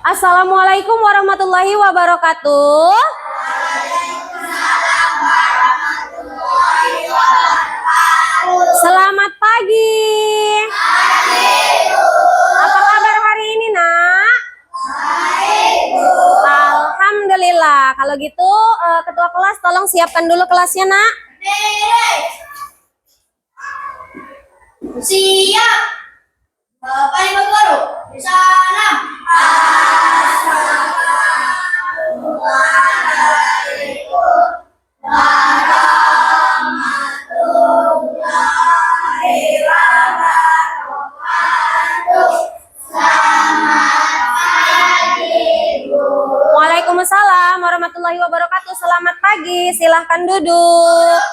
Assalamualaikum warahmatullahi wabarakatuh. Selamat pagi. Apa kabar hari ini, Nak? Alhamdulillah. Kalau gitu, ketua kelas tolong siapkan dulu kelasnya, Nak. Siap. Bapak Ibu guru, di sana. Assalamualaikum warahmatullahi wabarakatuh. Selamat pagi, Bu. Waalaikumsalam warahmatullahi wabarakatuh. Selamat pagi. Silahkan duduk.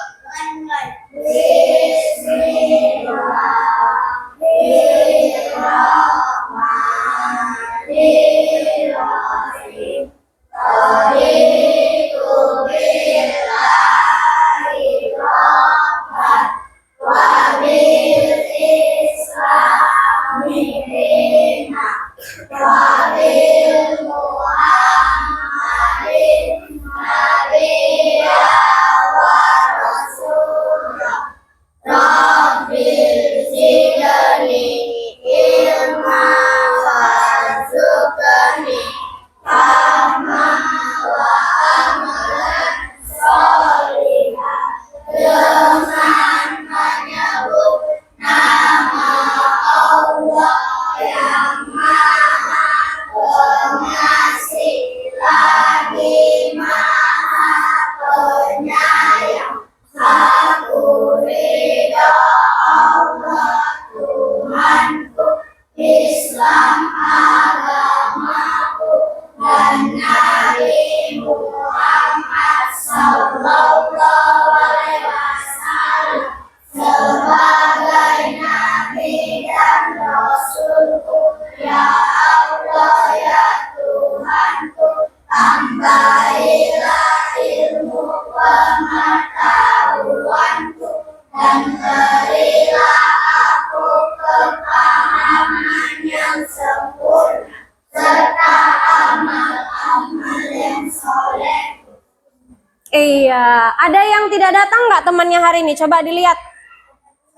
Iya, ada yang tidak datang nggak temannya hari ini? Coba dilihat.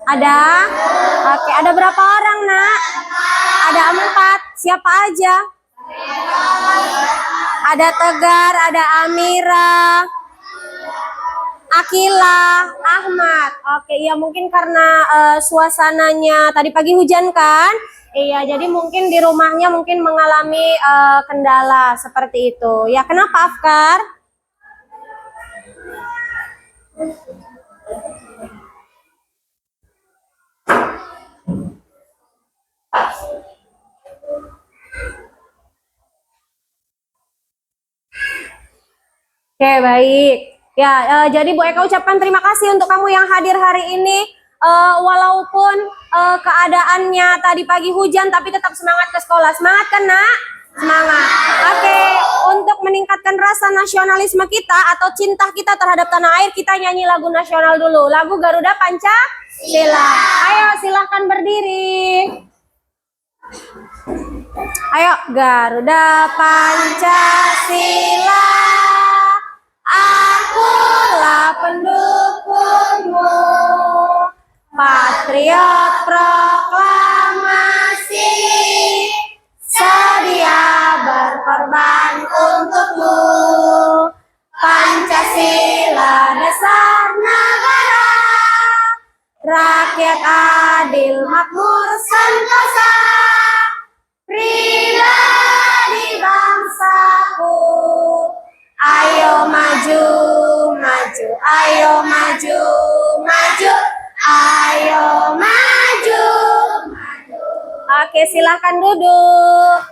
Ada? Oke, ada berapa orang, Nak? Ada 4. Siapa aja? Ada Tegar, ada Amira, Akila, Ahmad. Oke, ya mungkin karena suasananya tadi pagi hujan kan? Iya, jadi mungkin di rumahnya mungkin mengalami kendala seperti itu. Ya, kenapa Afkar? Oke, baik. Ya, jadi Bu Eka ucapkan terima kasih untuk kamu yang hadir hari ini. Walaupun keadaannya tadi pagi hujan, tapi tetap semangat ke sekolah. Semangat kan, Nak? Semangat. Oke, untuk meningkatkan rasa nasionalisme kita atau cinta kita terhadap tanah air, kita nyanyi lagu nasional dulu. Lagu Garuda Pancasila. Ayo, silahkan berdiri. Ayo, Garuda Pancasila, akulah pendukungmu, patriot proklamasi, sedia berkorban untukmu. Pancasila dasar negara, rakyat adil makmur sentosa, pribadi bangsaku. Ayo maju, maju, ayo maju, maju, ayo maju, maju. Oke, silahkan duduk.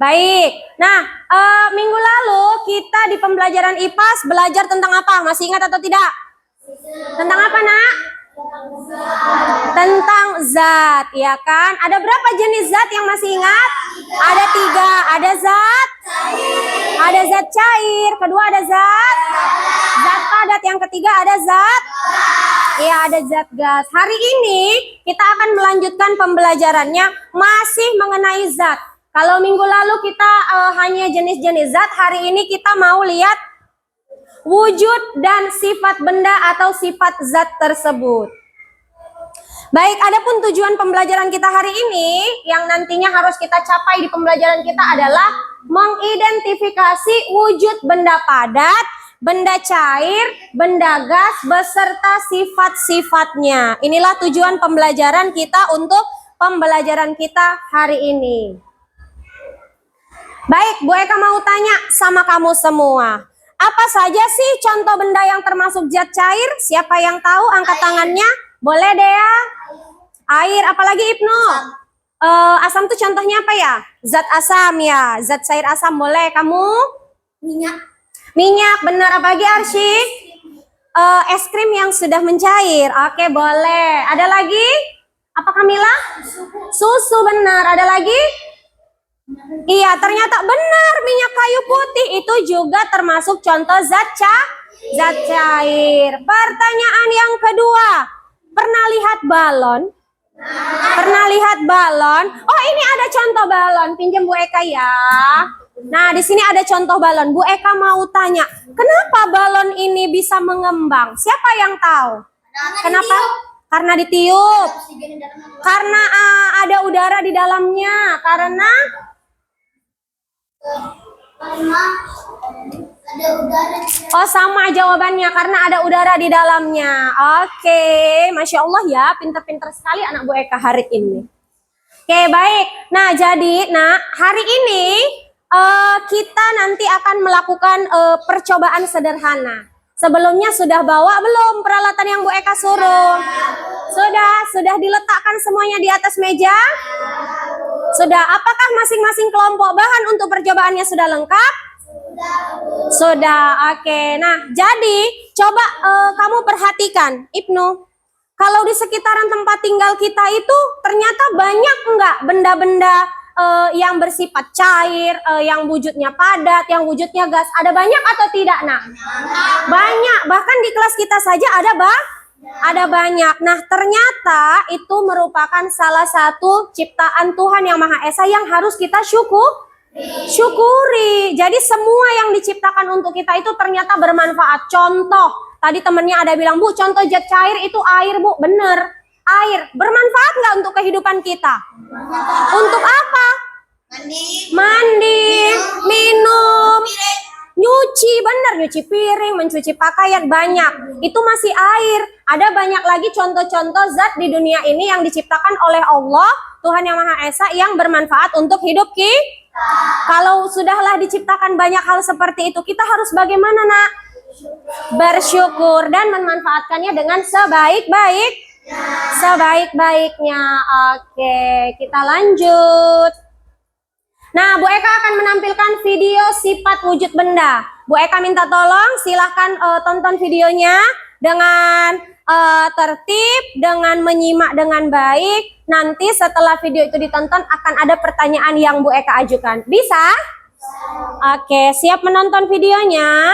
Baik, nah minggu lalu kita di pembelajaran IPAS belajar tentang apa? Masih ingat atau tidak? Tentang apa, Nak? Tentang zat, ya kan? Ada berapa jenis zat yang masih ingat? Ada 3. Ada zat, ada zat cair. Kedua ada zat padat. Yang ketiga ada zat Iya, ada zat gas. Hari ini kita akan melanjutkan pembelajarannya masih mengenai zat. Kalau minggu lalu kita hanya jenis-jenis zat, hari ini kita mau lihat wujud dan sifat benda atau sifat zat tersebut. Baik, adapun tujuan pembelajaran kita hari ini yang nantinya harus kita capai di pembelajaran kita adalah mengidentifikasi wujud benda padat, benda cair, benda gas beserta sifat-sifatnya. Inilah tujuan pembelajaran kita untuk pembelajaran kita hari ini. Baik, Bu Eka mau tanya sama kamu semua. Apa saja sih contoh benda yang termasuk zat cair? Siapa yang tahu? Angkat tangannya. Boleh deh ya. Air, apalagi Ibnu? Asam tuh contohnya apa ya? Zat asam ya. Zat cair asam boleh. Kamu? Minyak. Minyak, benar. Apalagi Arsy? Es krim yang sudah mencair. Oke, boleh. Ada lagi? Apa Kamila? Susu, benar. Ada lagi? Iya, ternyata benar. Minyak kayu putih itu juga termasuk contoh zat cair. Pertanyaan yang kedua. Pernah lihat balon? Pernah lihat balon? Oh, ini ada contoh balon. Pinjam Bu Eka ya. Nah, di sini ada contoh balon. Bu Eka mau tanya, kenapa balon ini bisa mengembang? Siapa yang tahu? Kenapa? Karena ditiup. Karena ada udara di dalamnya. Karena ada udara. oh, sama jawabannya, karena ada udara di dalamnya. Oke, Masya Allah ya, pinter-pinter sekali anak Bu Eka hari ini. Oke, baik. Nah, jadi, hari ini kita nanti akan melakukan percobaan sederhana. Sebelumnya sudah bawa belum peralatan yang Bu Eka suruh? Sudah diletakkan semuanya di atas meja? Sudah. Apakah masing-masing kelompok bahan untuk percobaannya sudah lengkap? Sudah. Oke. Nah, jadi coba kamu perhatikan, Ibnu. Kalau di sekitaran tempat tinggal kita itu ternyata banyak enggak benda-benda yang bersifat cair, yang wujudnya padat, yang wujudnya gas. Ada banyak atau tidak, Nak? Banyak. Bahkan di kelas kita saja ada banyak. Nah, ternyata itu merupakan salah satu ciptaan Tuhan Yang Maha Esa yang harus kita syukuri. Jadi semua yang diciptakan untuk kita itu ternyata bermanfaat. Contoh, tadi temennya ada bilang, Bu, contoh zat cair itu air, Bu. Bener. Air bermanfaat nggak untuk kehidupan kita? Untuk apa? Mandi, minum, nyuci, bener, nyuci piring, mencuci pakaian, banyak. Itu masih air. Ada banyak lagi contoh-contoh zat di dunia ini yang diciptakan oleh Allah, Tuhan Yang Maha Esa, yang bermanfaat untuk hidup kita. Kalau sudahlah diciptakan banyak hal seperti itu, kita harus bagaimana, Nak? Bersyukur dan memanfaatkannya dengan sebaik-baiknya. Oke, kita lanjut. Nah, Bu Eka akan menampilkan video sifat wujud benda. Bu Eka minta tolong silahkan tonton videonya dengan tertib, dengan menyimak dengan baik. Nanti setelah video itu ditonton akan ada pertanyaan yang Bu Eka ajukan. Bisa? Oke, siap menonton videonya?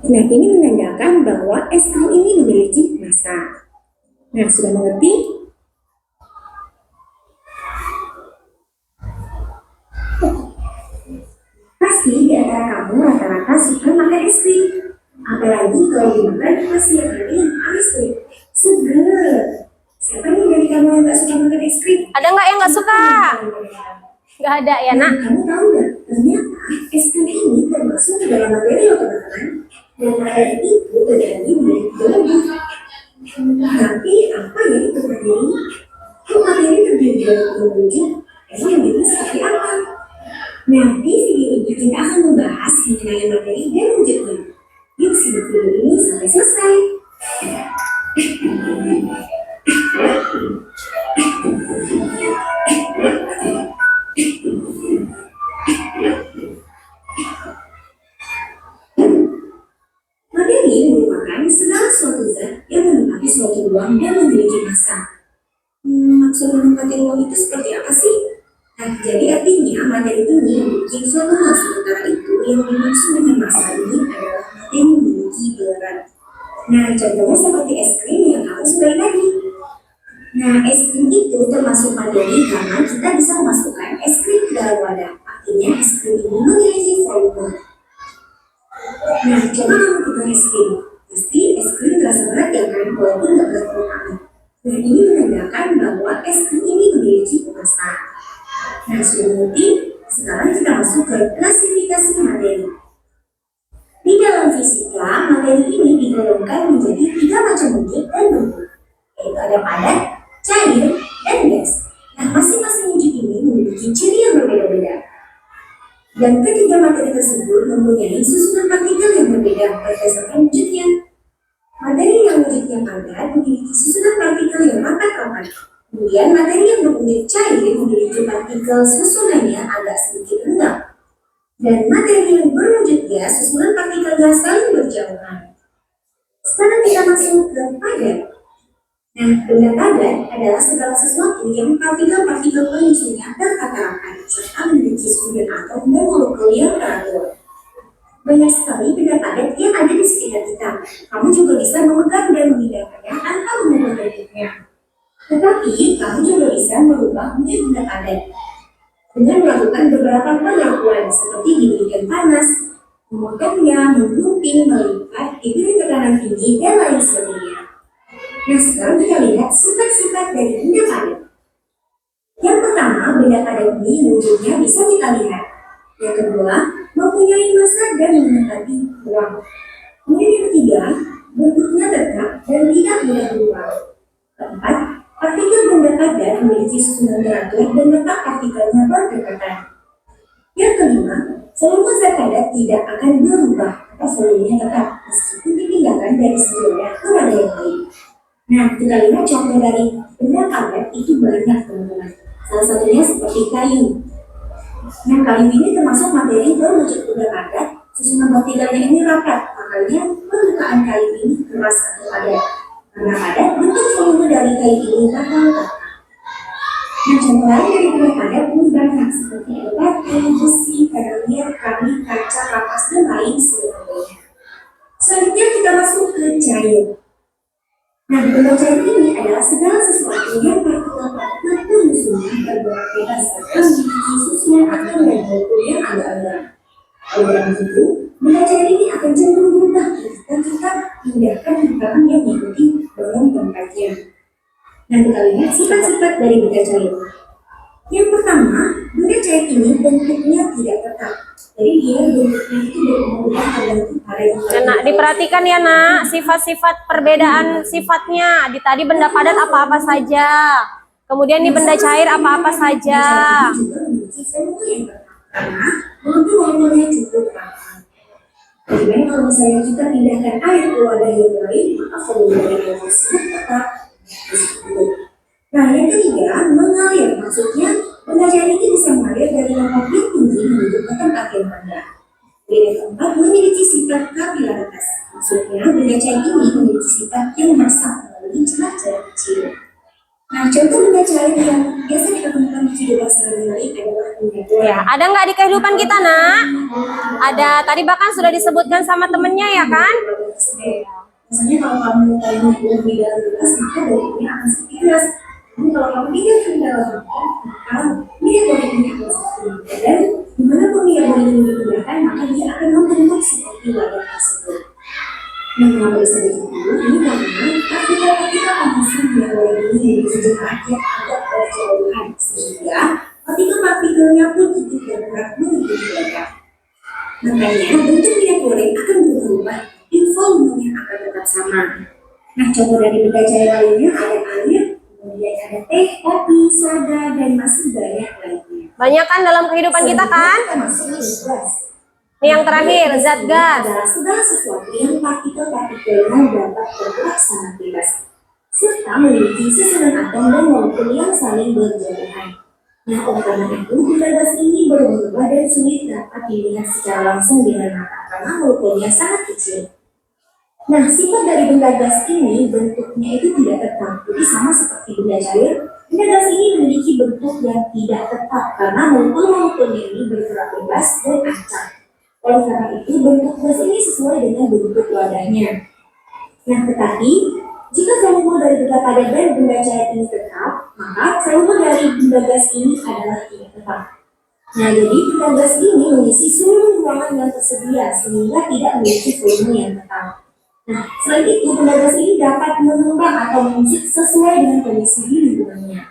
Nah, ini menandakan bahwa es krim ini memiliki massa. Nah, sudah mengerti? Pasti di antara kamu rata-rata suka makan es krim. Apalagi kalau dimakan pasti yang ada yang es krim. Seger. Siapa nih dari kamu yang gak suka makan es krim? Ada nggak yang nggak suka? Nggak ada ya, Nak? Kamu tahu nggak? Ternyata es krim ini termasuk dalam materi makanan yang materi itu terjadi berlebih. Tapi apa ya itu materi? Kok materi terdiri dari wujud? Emang itu seperti apa? Nah, di video ini kita akan membahas mengenai materi dan wujudnya. Yuk simak video ini sampai selesai. Materi merupakan segala suatu zat yang menempati suatu ruang dan memiliki massa. Maksud menempati ruang itu seperti apa sih? Nah, jadi artinya materi ini memiliki suatu hal, sementara itu yang dimaksud dengan massa ini adalah materi memiliki berat. Nah, contohnya seperti es krim yang aku sudah tadi. Nah, es krim itu termasuk materi karena kita bisa memasukkan es krim ke dalam wadah. Artinya es krim ini memiliki volume. Nah, coba kamu pegang es krim. Pasti es krim terasa berat ya kan, walaupun nggak berat banget. Nah, ini menandakan bahwa es krim ini memiliki massa. Nah, sudah mengerti? Sekarang kita masuk ke klasifikasi materi. Di dalam fisika, materi ini digolongkan menjadi 3 macam wujud dan bentuk, yaitu ada padat, cair, dan gas. Nah, masing-masing wujud ini memiliki ciri yang berbeda-beda. Dan ketiga materi tersebut mempunyai susunan partikel yang berbeda berdasarkan wujudnya. Materi yang wujudnya padat memiliki susunan partikel yang rapat-rapat. Kemudian materi yang berwujud cair memiliki partikel susunannya agak sedikit rendah. Dan materi yang berwujud gas, susunan partikelnya saling berjauhan. Sekarang kita masuk ke padat. Nah, benda padat adalah segala sesuatu yang partikel-partikel penyusunnya tertata rapat serta memiliki susunan atom dan molekul yang teratur. Banyak sekali benda padat yang ada di sekitar kita. Kamu juga bisa memegang dan memindahkannya tanpa mengubah bentuknya. Tetapi kamu juga bisa merubah wujud benda padat dengan melakukan beberapa pengakuan seperti diberikan panas, memotongnya, menggunting, melipat, diberi tekanan tinggi, dan lain sebagainya. Nah, sekarang kita lihat sifat-sifat dari benda padat. Yang pertama, benda padat ini wujudnya bisa kita lihat. Yang kedua, mempunyai massa dan menempati ruang. Kemudian yang ketiga, bentuknya tetap dan tidak mudah berubah. Keempat, partikel benda padat memiliki susunan teratur dan letak partikelnya berdekatan. Yang kelima, volume zat padat tidak akan berubah atau volumenya tetap meskipun dipindahkan dari satu wadah ke wadah yang lain. Nah, kita lihat contoh dari benda padat itu banyak teman-teman. Salah satunya seperti kayu. Nah, kayu ini termasuk materi berwujud benda padat. Susunan partikelnya ini rapat, makanya permukaan kayu ini keras atau padat. Karena padat, bentuk volume dari kayu ini bakal rata. Nah, contoh lain dari benda padat ini banyak seperti ada batu, besi, kayu, keramik, kaca, kapas, dan lain sebagainya. Selanjutnya kita masuk ke cair. Nah, benda cair ini adalah segala sesuatu yang partikel-partikel penyusunnya bergerak berdasarkan susunan atom dan molekul yang ada. Oleh karena itu, benda cair ini akan cenderung berubah jika kita pindahkan lingkaran yang mengikuti dalam tempatnya. Nah, kita lihat sifat-sifat dari benda cair. Yang pertama, benda cair ini bentuknya tidak tetap. Jadi dia bentuknya itu berubah tergantung pada yang Ya, nak, diperhatikan ya nak, sifat-sifat perbedaan sifatnya. Di tadi benda padat apa-apa saja. Kemudian di benda cair apa-apa saja. juga memiliki volume yang tetap karena memiliki volumenya cukup rapat. Bagaimana kalau misalnya kita pindahkan air ke wadah yang lain, maka volume yang tersebut tetap tersebut. Nah, yang ketiga, mengalir. Maksudnya, benda cair ini bisa mengalir dari tempat yang tinggi menuju ke tempat yang rendah. Yang keempat, memiliki sifat kapilaritas. Maksudnya, benda cair ini memiliki sifat yang meresap melalui celah-celah kecil. Nah, contoh benda cair yang biasa kita temukan di kehidupan sehari-hari adalah minyak goreng. Ya, ada nggak di kehidupan kita nak? Ada. Tadi bahkan sudah disebutkan sama temennya ya kan? Misalnya kalau kamu taruh minyak di dalam gelas, maka baunya akan sedikit keras. Namun kalau kamu pindahkan di dalam maka minyak goreng ini akan sedikit. Dan dimanapun minyak goreng ini dipindahkan, maka dia akan membentuk seperti wadah tersebut. Nah, kenapa bisa begitu? Ini karena partikel-partikel komposan minyak goreng ini memiliki jumlah yang agak berjauhan, sehingga partikel-partikelnya pun ikut bergerak menuju wadah. Makanya bentuk minyak goreng akan berubah, tapi volumenya akan tetap sama. Nah, contoh dari benda cair lainnya ada air, kemudian ada teh, kopi, soda, dan masih banyak lainnya. Banyak kan dalam kehidupan kita kan? Termasuk gas. Ini yang terakhir, zat gas. Adalah segala sesuatu yang partikel-partikelnya dapat bergerak sangat bebas, serta memiliki susunan atom dan molekul yang saling berjauhan. Nah, oleh karena itu, benda gas ini berubah dan sulit dapat dilihat secara langsung dengan mata karena molekulnya sangat kecil. Nah, sifat dari benda gas ini bentuknya itu tidak tetap, jadi sama seperti benda cair, Benda gas ini memiliki bentuk yang tidak tetap karena molekul-molekulnya ini bergerak bebas dan acak. Oleh karena itu, bentuk gas ini sesuai dengan bentuk wadahnya. Nah, tetapi jika volume dari benda padat dan benda cair ini tetap, maka volume dari benda gas ini adalah tidak tetap. Nah, jadi benda gas ini mengisi seluruh ruangan yang tersedia sehingga tidak memiliki volume yang tetap. Nah, selain itu, benda gas ini dapat mengembang atau mengusik sesuai dengan kondisi di lingkungannya.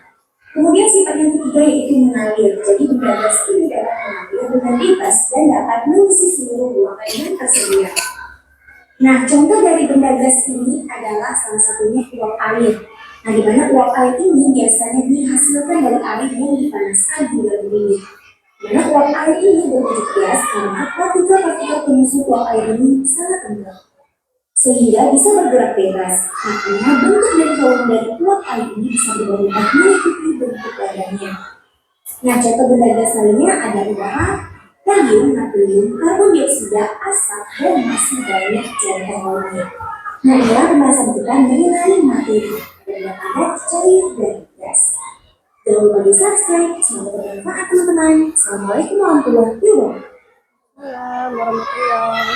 Kemudian sifat yang ketiga yaitu mengalir. Jadi benda gas ini dapat mengalir dengan bebas dan dapat mengisi seluruh ruangan yang tersedia. Nah, contoh dari benda gas ini adalah salah satunya uap air. Nah, di mana uap air ini biasanya dihasilkan dari air yang dipanaskan hingga mendidih. Di mana uap air ini berwujud gas karena partikel-partikel penyusun uap air ini sangat rendah, sehingga bisa bergerak bebas. Makanya bentuk dan volume dari uap air ini bisa berubah mengikuti bentuk badannya. Nah, contoh benda gas lainnya ada udara, kalium, natrium, karbon dioksida, asap, dan masih banyak contoh lainnya. Nah, inilah pembahasan kita mengenai materi benda padat, cair, dan gas. Jangan lupa di subscribe. Semoga bermanfaat teman-teman. Assalamualaikum warahmatullahi wabarakatuh. Warahmatullahi.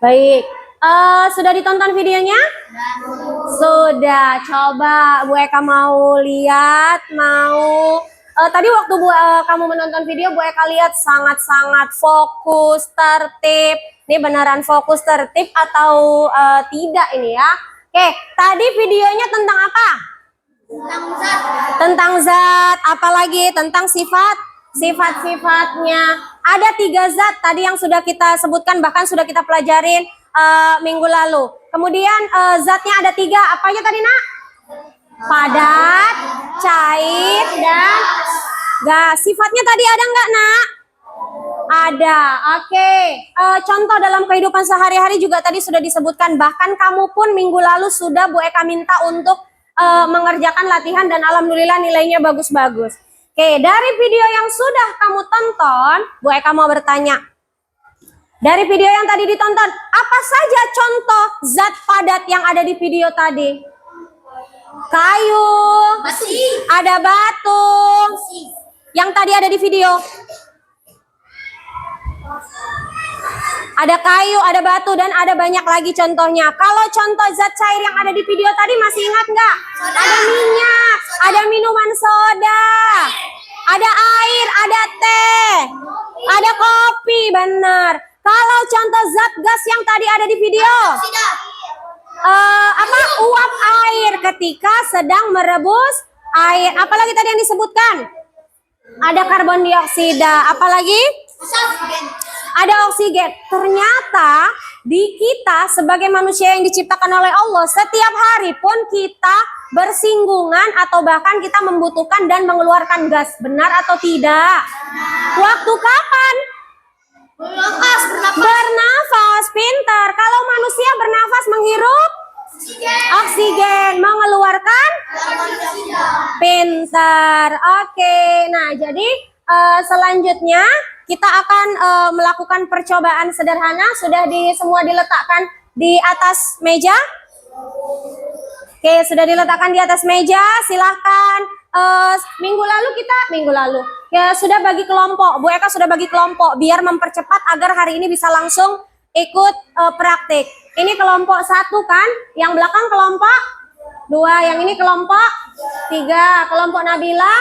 Baik, sudah ditonton videonya? Sudah. Coba Bu Eka mau lihat, tadi waktu kamu menonton video, Bu Eka lihat sangat-sangat fokus, tertib. Ini beneran fokus, tertib atau tidak ini ya? Oke, tadi videonya tentang apa? Tentang zat, apalagi tentang sifat-sifatnya. Ada 3 zat tadi yang sudah kita sebutkan, bahkan sudah kita pelajarin minggu lalu. Kemudian zatnya ada 3, apa aja tadi nak? Padat, cair, dan gas. Sifatnya tadi ada nggak nak? Ada, oke. Contoh dalam kehidupan sehari-hari juga tadi sudah disebutkan. Bahkan kamu pun minggu lalu sudah Bu Eka minta untuk mengerjakan latihan dan alhamdulillah nilainya bagus-bagus. Oke, dari video yang sudah kamu tonton, Bu Eka mau bertanya. Dari video yang tadi ditonton, apa saja contoh zat padat yang ada di video tadi? Kayu, ada batu, yang tadi ada di video. Ada kayu, ada batu, dan ada banyak lagi contohnya. Kalau contoh zat cair yang ada di video tadi masih ingat nggak? Ada minyak, ada minuman soda, ada air, ada teh, ada kopi, benar. Kalau contoh zat gas yang tadi ada di video, uap air ketika sedang merebus air. Apalagi tadi yang disebutkan? Ada karbon dioksida, apalagi? Ada oksigen. Ternyata di kita sebagai manusia yang diciptakan oleh Allah, setiap hari pun kita bersinggungan atau bahkan kita membutuhkan dan mengeluarkan gas. Benar atau tidak? Waktu kapan? Bernafas. Pintar. Kalau manusia bernafas menghirup oksigen, mengeluarkan pintar. Oke. Nah, jadi selanjutnya kita akan melakukan percobaan sederhana. Sudah semua diletakkan di atas meja? Oke, sudah diletakkan di atas meja. Silahkan. Minggu lalu ya sudah bagi kelompok. Bu Eka sudah bagi kelompok biar mempercepat agar hari ini bisa langsung ikut praktik. Ini kelompok 1 kan? Yang belakang kelompok 2, yang ini kelompok 3, kelompok Nabila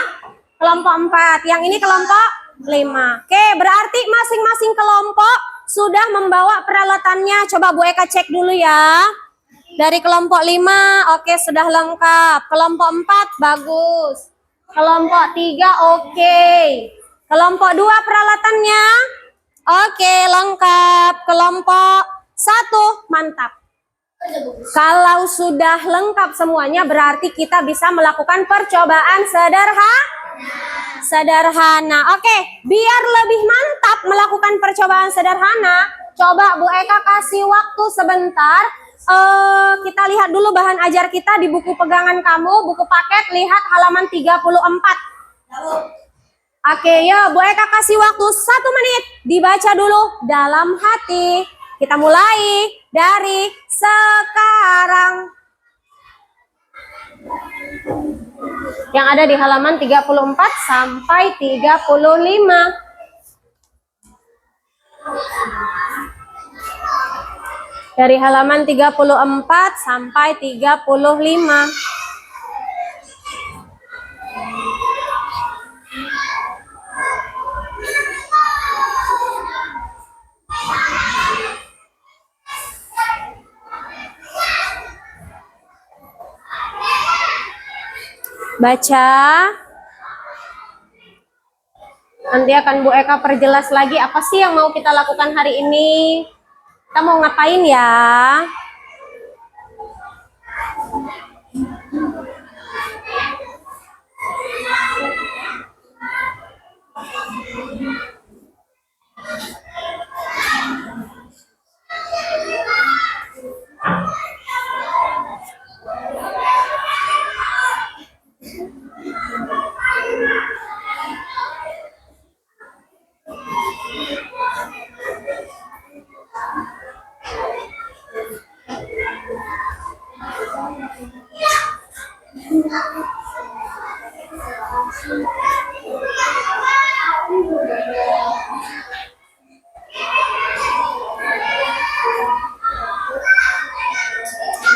kelompok 4, yang ini kelompok 5. Oke, berarti masing-masing kelompok sudah membawa peralatannya. Coba Bu Eka cek dulu ya. Dari kelompok 5, oke, sudah lengkap. Kelompok 4, bagus. Kelompok 3, oke. Kelompok 2 peralatannya, oke, lengkap. Kelompok 1, mantap. Kalau sudah lengkap semuanya, berarti kita bisa melakukan percobaan sederhana. Oke, biar lebih mantap melakukan percobaan sederhana, coba Bu Eka kasih waktu sebentar. Kita lihat dulu bahan ajar kita di buku pegangan kamu, buku paket, lihat halaman 34. Oke, yuk Bu Eka kasih waktu 1 menit, dibaca dulu dalam hati. Kita mulai dari sekarang. Yang ada di halaman 34 sampai 35. Dari halaman 34 sampai 35. Baca. Nanti akan Bu Eka perjelas lagi apa sih yang mau kita lakukan hari ini. Kita mau ngapain ya?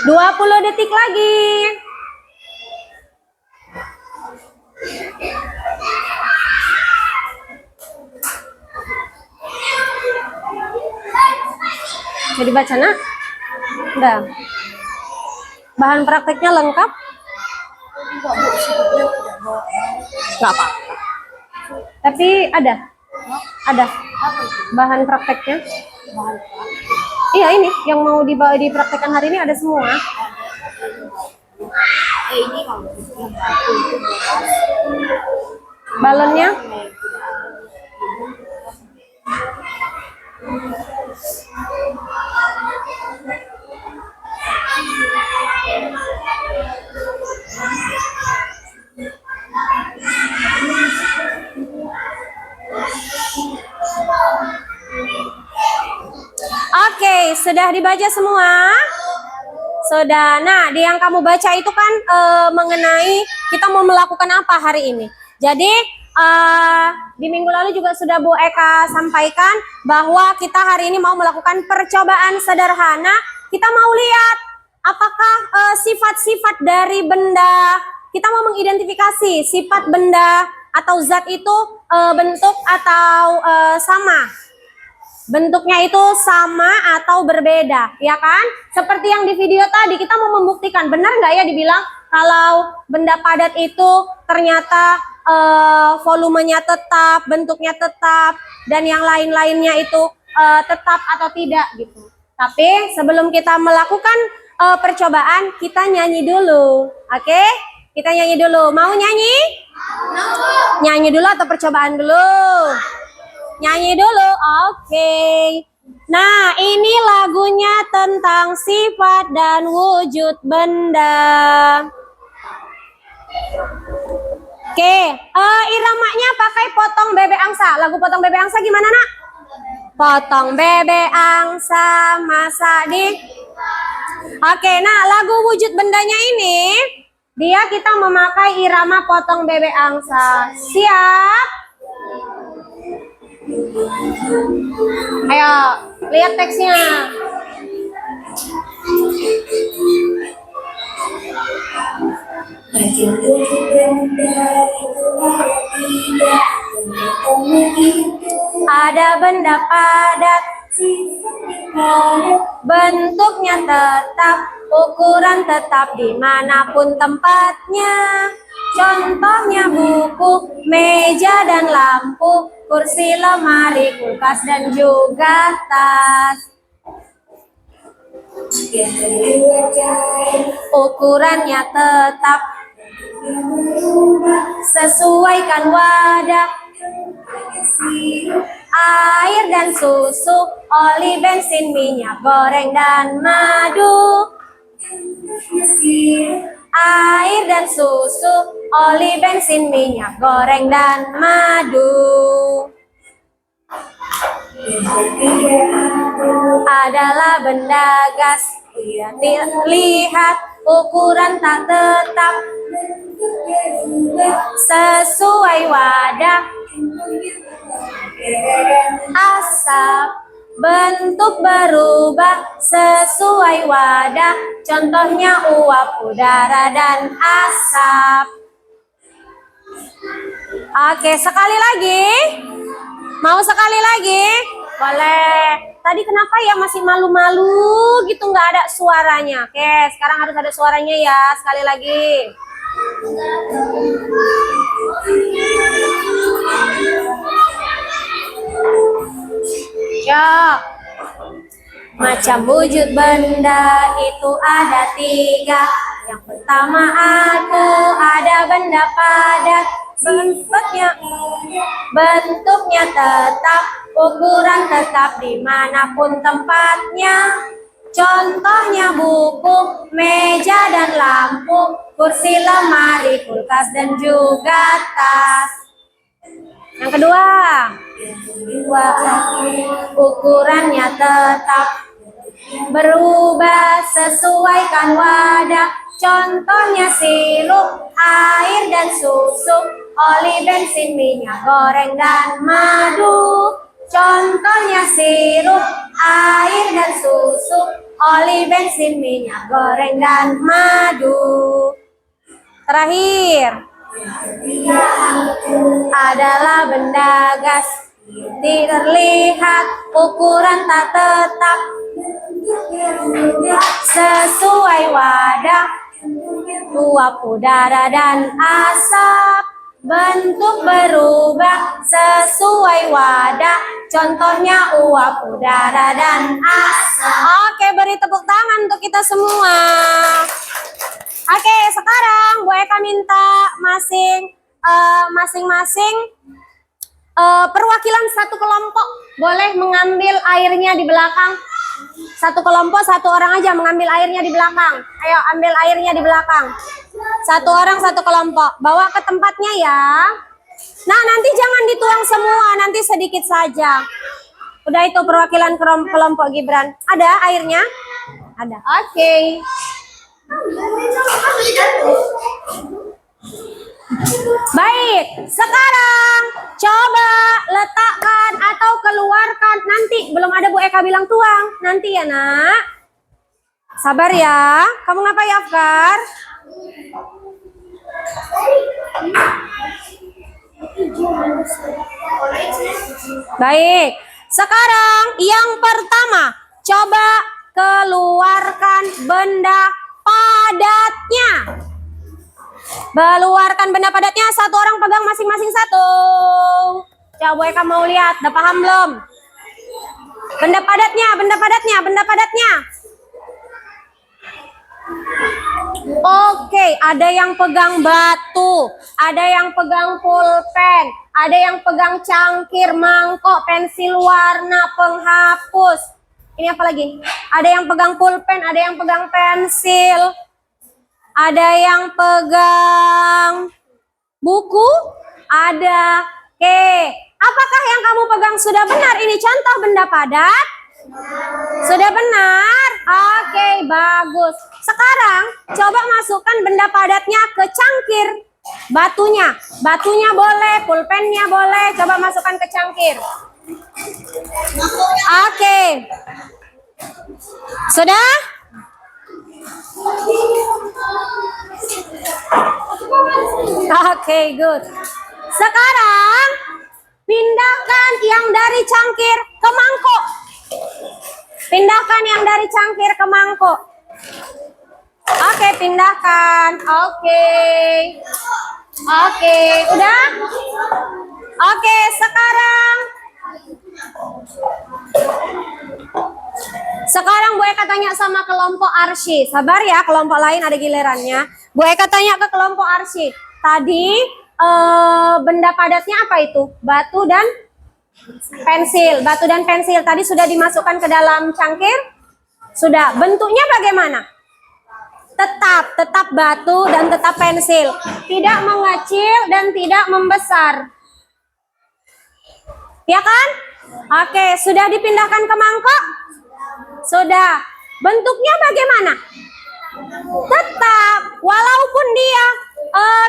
Dua 20 detik lagi. Jadi baca nak? Udah. Bahan prakteknya lengkap? Nggak apa. Tapi ada? Ada. Bahan prakteknya? Iya ini, yang mau dipraktekkan hari ini ada semua. Ini kalau yang batu itu bebas. Balonnya? Oke, sudah dibaca semua? Sudah. Nah, di yang kamu baca itu kan mengenai kita mau melakukan apa hari ini. Jadi, di minggu lalu juga sudah Bu Eka sampaikan bahwa kita hari ini mau melakukan percobaan sederhana. Kita mau lihat apakah sifat-sifat dari benda. Kita mau mengidentifikasi sifat benda atau zat itu bentuk atau sama. Bentuknya itu sama atau berbeda, ya kan? Seperti yang di video tadi, kita mau membuktikan, benar nggak ya dibilang kalau benda padat itu ternyata volumenya tetap, bentuknya tetap, dan yang lain-lainnya itu tetap atau tidak gitu. Tapi sebelum kita melakukan percobaan, kita nyanyi dulu, oke? Kita nyanyi dulu. Mau nyanyi? Nyanyi dulu atau percobaan dulu? Nyanyi dulu, oke. Nah, ini lagunya tentang sifat dan wujud benda. Oke, iramanya pakai potong bebek angsa. Lagu potong bebek angsa gimana, nak? Potong bebek angsa, masa di... Oke, nah lagu wujud bendanya ini, dia kita memakai irama potong bebek angsa. Siap? Ayo, lihat teksnya. Ada benda padat, bentuknya tetap, ukuran tetap dimanapun tempatnya. Contohnya buku, meja dan lampu, kursi, lemari, kulkas, dan juga tas. Ukurannya tetap, sesuaikan wadah, air dan susu, oli, bensin, minyak goreng, dan madu. Air dan susu, oli, bensin, minyak goreng, dan madu adalah benda gas. Lihat ukuran tak tetap, sesuai wadah, asap, bentuk berubah sesuai wadah, contohnya uap, udara, dan asap. Oke, sekali lagi. Mau sekali lagi? Boleh. Tadi kenapa ya masih malu-malu gitu nggak ada suaranya? Oke, sekarang harus ada suaranya ya. Sekali lagi. Ya. Macam wujud benda itu ada 3. Yang pertama ada benda padat, bentuknya tetap, ukuran tetap dimanapun tempatnya. Contohnya buku, meja dan lampu, kursi, lemari, kulkas, dan juga tas. Yang kedua, ukurannya tetap, berubah sesuaikan wadah, contohnya sirup, air dan susu, oli, bensin, minyak goreng, dan madu. Contohnya sirup, air dan susu, oli, bensin, minyak goreng, dan madu. Terakhir adalah benda gas, terlihat, ukuran tak tetap, sesuai wadah, uap, udara, dan asap, bentuk berubah sesuai wadah, contohnya uap, udara, dan asap. Oke, beri tepuk tangan untuk kita semua. Oke, sekarang Bu Eka minta masing-masing perwakilan satu kelompok boleh mengambil airnya di belakang. Satu kelompok, satu orang aja mengambil airnya di belakang. Ayo, ambil airnya di belakang. Satu orang, satu kelompok. Bawa ke tempatnya ya. Nah, nanti jangan dituang semua, nanti sedikit saja. Udah itu perwakilan kelompok Gibran. Ada airnya? Ada. Oke. Baik, sekarang coba letakkan atau keluarkan. Nanti belum ada Bu Eka bilang tuang. Nanti ya nak. Sabar ya. Kamu ngapain Afkar? Baik, sekarang yang pertama coba keluarkan benda padatnya. Keluarkan benda padatnya, satu orang pegang masing-masing satu. Coba Eka mau lihat, udah paham belum? Benda padatnya, benda padatnya, benda padatnya. Oke, ada yang pegang batu, ada yang pegang pulpen, ada yang pegang cangkir, mangkok, pensil warna, penghapus. Ini apa lagi? Ada yang pegang pulpen, ada yang pegang pensil, ada yang pegang buku, ada. Oke, apakah yang kamu pegang sudah benar? Ini contoh benda padat? Sudah benar? Oke, bagus. Sekarang coba masukkan benda padatnya ke cangkir. Batunya boleh, pulpennya boleh. Coba masukkan ke cangkir. Oke. Sudah? Oke, good. Sekarang pindahkan yang dari cangkir ke mangkok. Pindahkan yang dari cangkir ke mangkok. Oke, pindahkan. Oke. Oke, udah? Oke, sekarang Bu Eka tanya sama kelompok Arsy. Sabar ya, kelompok lain ada gilirannya. Bu Eka tanya ke kelompok Arsy. Tadi benda padatnya apa itu? Batu dan pensil. Batu dan pensil tadi sudah dimasukkan ke dalam cangkir? Sudah. Bentuknya bagaimana? Tetap batu dan tetap pensil. Tidak mengecil dan tidak membesar. Ya kan? Oke, sudah dipindahkan ke mangkok? Sudah. Bentuknya bagaimana? Tetap, walaupun dia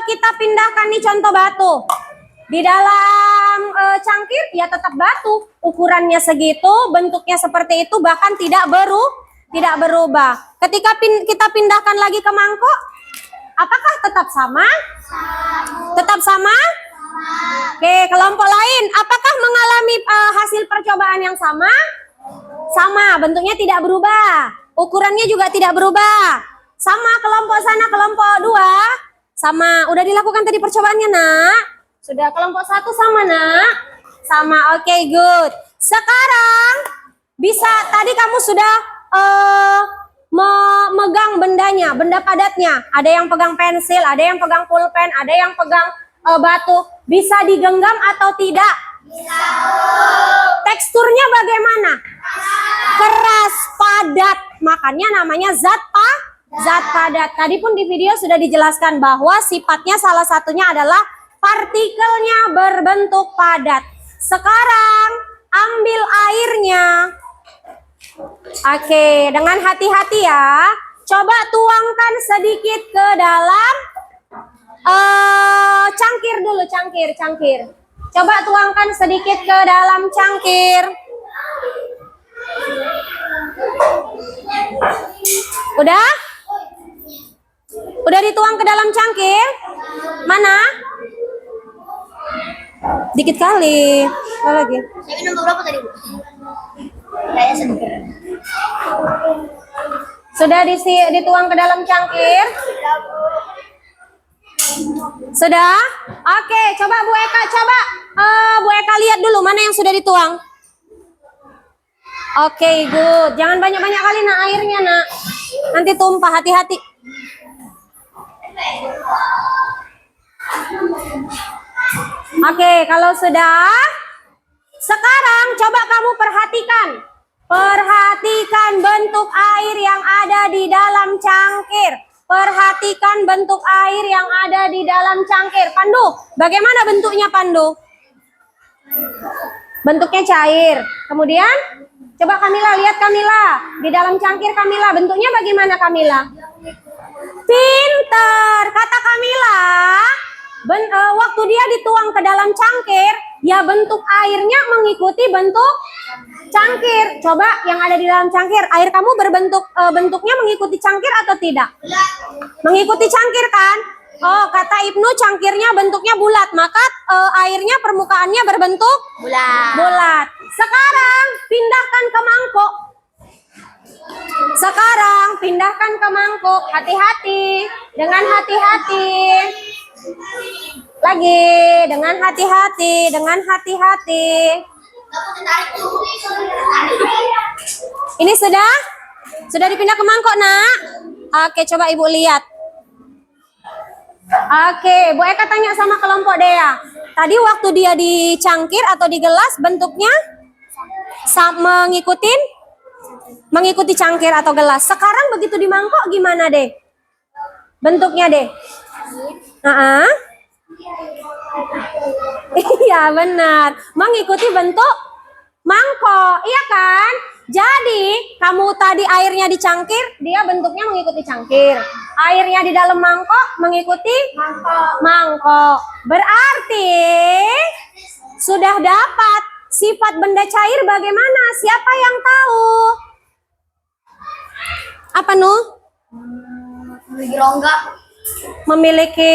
kita pindahkan nih contoh batu di dalam cangkir, ya tetap batu, ukurannya segitu, bentuknya seperti itu, bahkan tidak berubah. Ketika kita pindahkan lagi ke mangkok, apakah tetap sama? Tetap sama? Oke, kelompok lain, apakah mengalami hasil percobaan yang sama? Sama, bentuknya tidak berubah, ukurannya juga tidak berubah. Sama kelompok sana, kelompok 2, sama. Udah dilakukan tadi percobaannya, Nak? Sudah. Kelompok 1 sama, Nak? Sama, oke, good. Sekarang, bisa, tadi kamu sudah memegang bendanya, benda padatnya. Ada yang pegang pensil, ada yang pegang pulpen, ada yang pegang batu. Bisa digenggam atau tidak? Bisa. Teksturnya bagaimana? Keras, padat. Makanya namanya zat padat. Tadi pun di video sudah dijelaskan bahwa sifatnya salah satunya adalah partikelnya berbentuk padat. Sekarang ambil airnya. Oke, dengan hati-hati ya. Coba tuangkan sedikit ke dalam cangkir dulu, cangkir. Coba tuangkan sedikit ke dalam cangkir. Udah? Udah dituang ke dalam cangkir? Mana? Dikit kali. Apa lagi? Saya minum berapa tadi, Bu? Saya sedikit. Sudah dituang ke dalam cangkir? Sudah? Oke, coba Bu Eka, Bu Eka lihat dulu mana yang sudah dituang. Oke, good. Jangan banyak-banyak kali nak airnya, Nak. Nanti tumpah, hati-hati. Oke, kalau sudah, sekarang coba kamu perhatikan. Perhatikan bentuk air yang ada di dalam cangkir. Perhatikan bentuk air yang ada di dalam cangkir. Pandu, bagaimana bentuknya, Pandu? Bentuknya cair. Kemudian, coba Kamila, lihat Kamila. Di dalam cangkir Kamila, bentuknya bagaimana Kamila? Pinter, kata Kamila. Waktu dia dituang ke dalam cangkir, ya bentuk airnya mengikuti bentuk cangkir. Coba yang ada di dalam cangkir, air kamu bentuknya mengikuti cangkir atau tidak? Mengikuti cangkir kan? Oh, kata Ibnu cangkirnya bentuknya bulat, maka airnya permukaannya berbentuk bulat. Sekarang pindahkan ke mangkok. Hati-hati, dengan hati-hati. Lagi, dengan hati-hati. Ini sudah dipindah ke mangkok, Nak? Oke, coba Ibu lihat. Oke, Bu Eka tanya sama kelompok Dea. Tadi waktu dia di cangkir atau di gelas bentuknya mengikuti cangkir atau gelas. Sekarang begitu di mangkok gimana, deh? Bentuknya, deh? Iya, benar. Mengikuti bentuk mangkok, iya kan? Jadi, kamu tadi airnya di cangkir, dia bentuknya mengikuti cangkir. Airnya di dalam mangkok mengikuti mangkok. Berarti sudah dapat sifat benda cair bagaimana? Siapa yang tahu? Apa, Nuh? Memiliki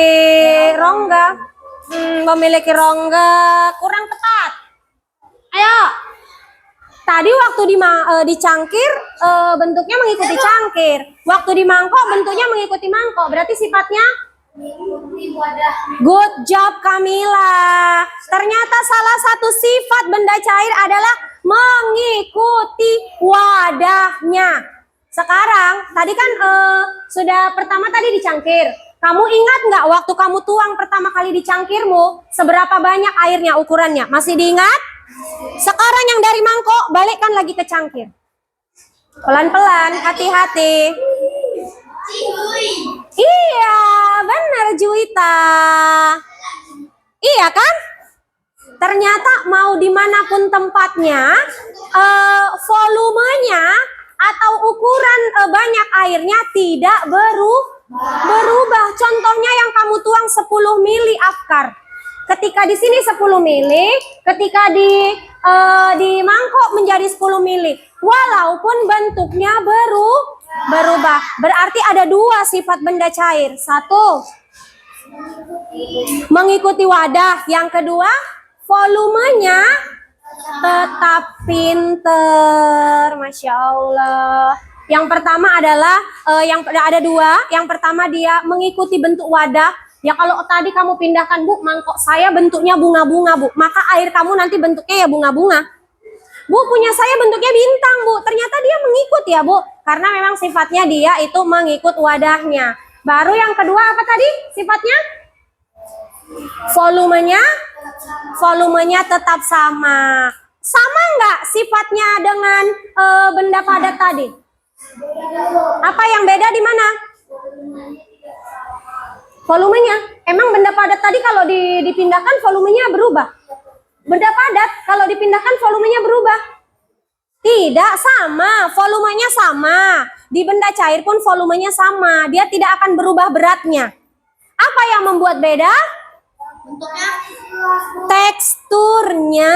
rongga kurang tepat. Ayo. Tadi waktu di cangkir bentuknya mengikuti cangkir. Waktu di mangkok bentuknya mengikuti mangkok. Berarti sifatnya good job Kamila. Ternyata salah satu sifat benda cair adalah mengikuti wadahnya. Sekarang tadi kan sudah pertama tadi di cangkir. Kamu ingat nggak waktu kamu tuang pertama kali di cangkirmu seberapa banyak airnya ukurannya? Masih diingat? Sekarang yang dari mangkok balikkan lagi ke cangkir. Pelan-pelan, hati-hati. Iya, benar Juwita. Iya kan? Ternyata mau dimanapun tempatnya, volumenya atau ukuran banyak airnya tidak berubah. Contohnya yang kamu tuang 10 mili Afkar. Ketika di sini 10 mili, ketika di mangkok menjadi 10 mili. Walaupun bentuknya berubah. Berarti ada dua sifat benda cair. Satu, mengikuti wadah. Yang kedua, volumenya tetap pinter. Masya Allah. Yang pertama adalah yang ada dua. Yang pertama dia mengikuti bentuk wadah. Ya kalau tadi kamu pindahkan, Bu, mangkok saya bentuknya bunga-bunga, Bu. Maka air kamu nanti bentuknya ya bunga-bunga. Bu, punya saya bentuknya bintang, Bu. Ternyata dia mengikut ya, Bu. Karena memang sifatnya dia itu mengikut wadahnya. Baru yang kedua apa tadi sifatnya? Volumenya tetap sama. Sama nggak sifatnya dengan benda padat tadi? Apa yang beda di mana? Volumenya. Emang benda padat tadi kalau dipindahkan volumenya berubah? Benda padat kalau dipindahkan volumenya berubah? Tidak, sama. Volumenya sama. Di benda cair pun volumenya sama. Dia tidak akan berubah beratnya. Apa yang membuat beda? Bentuknya. Teksturnya.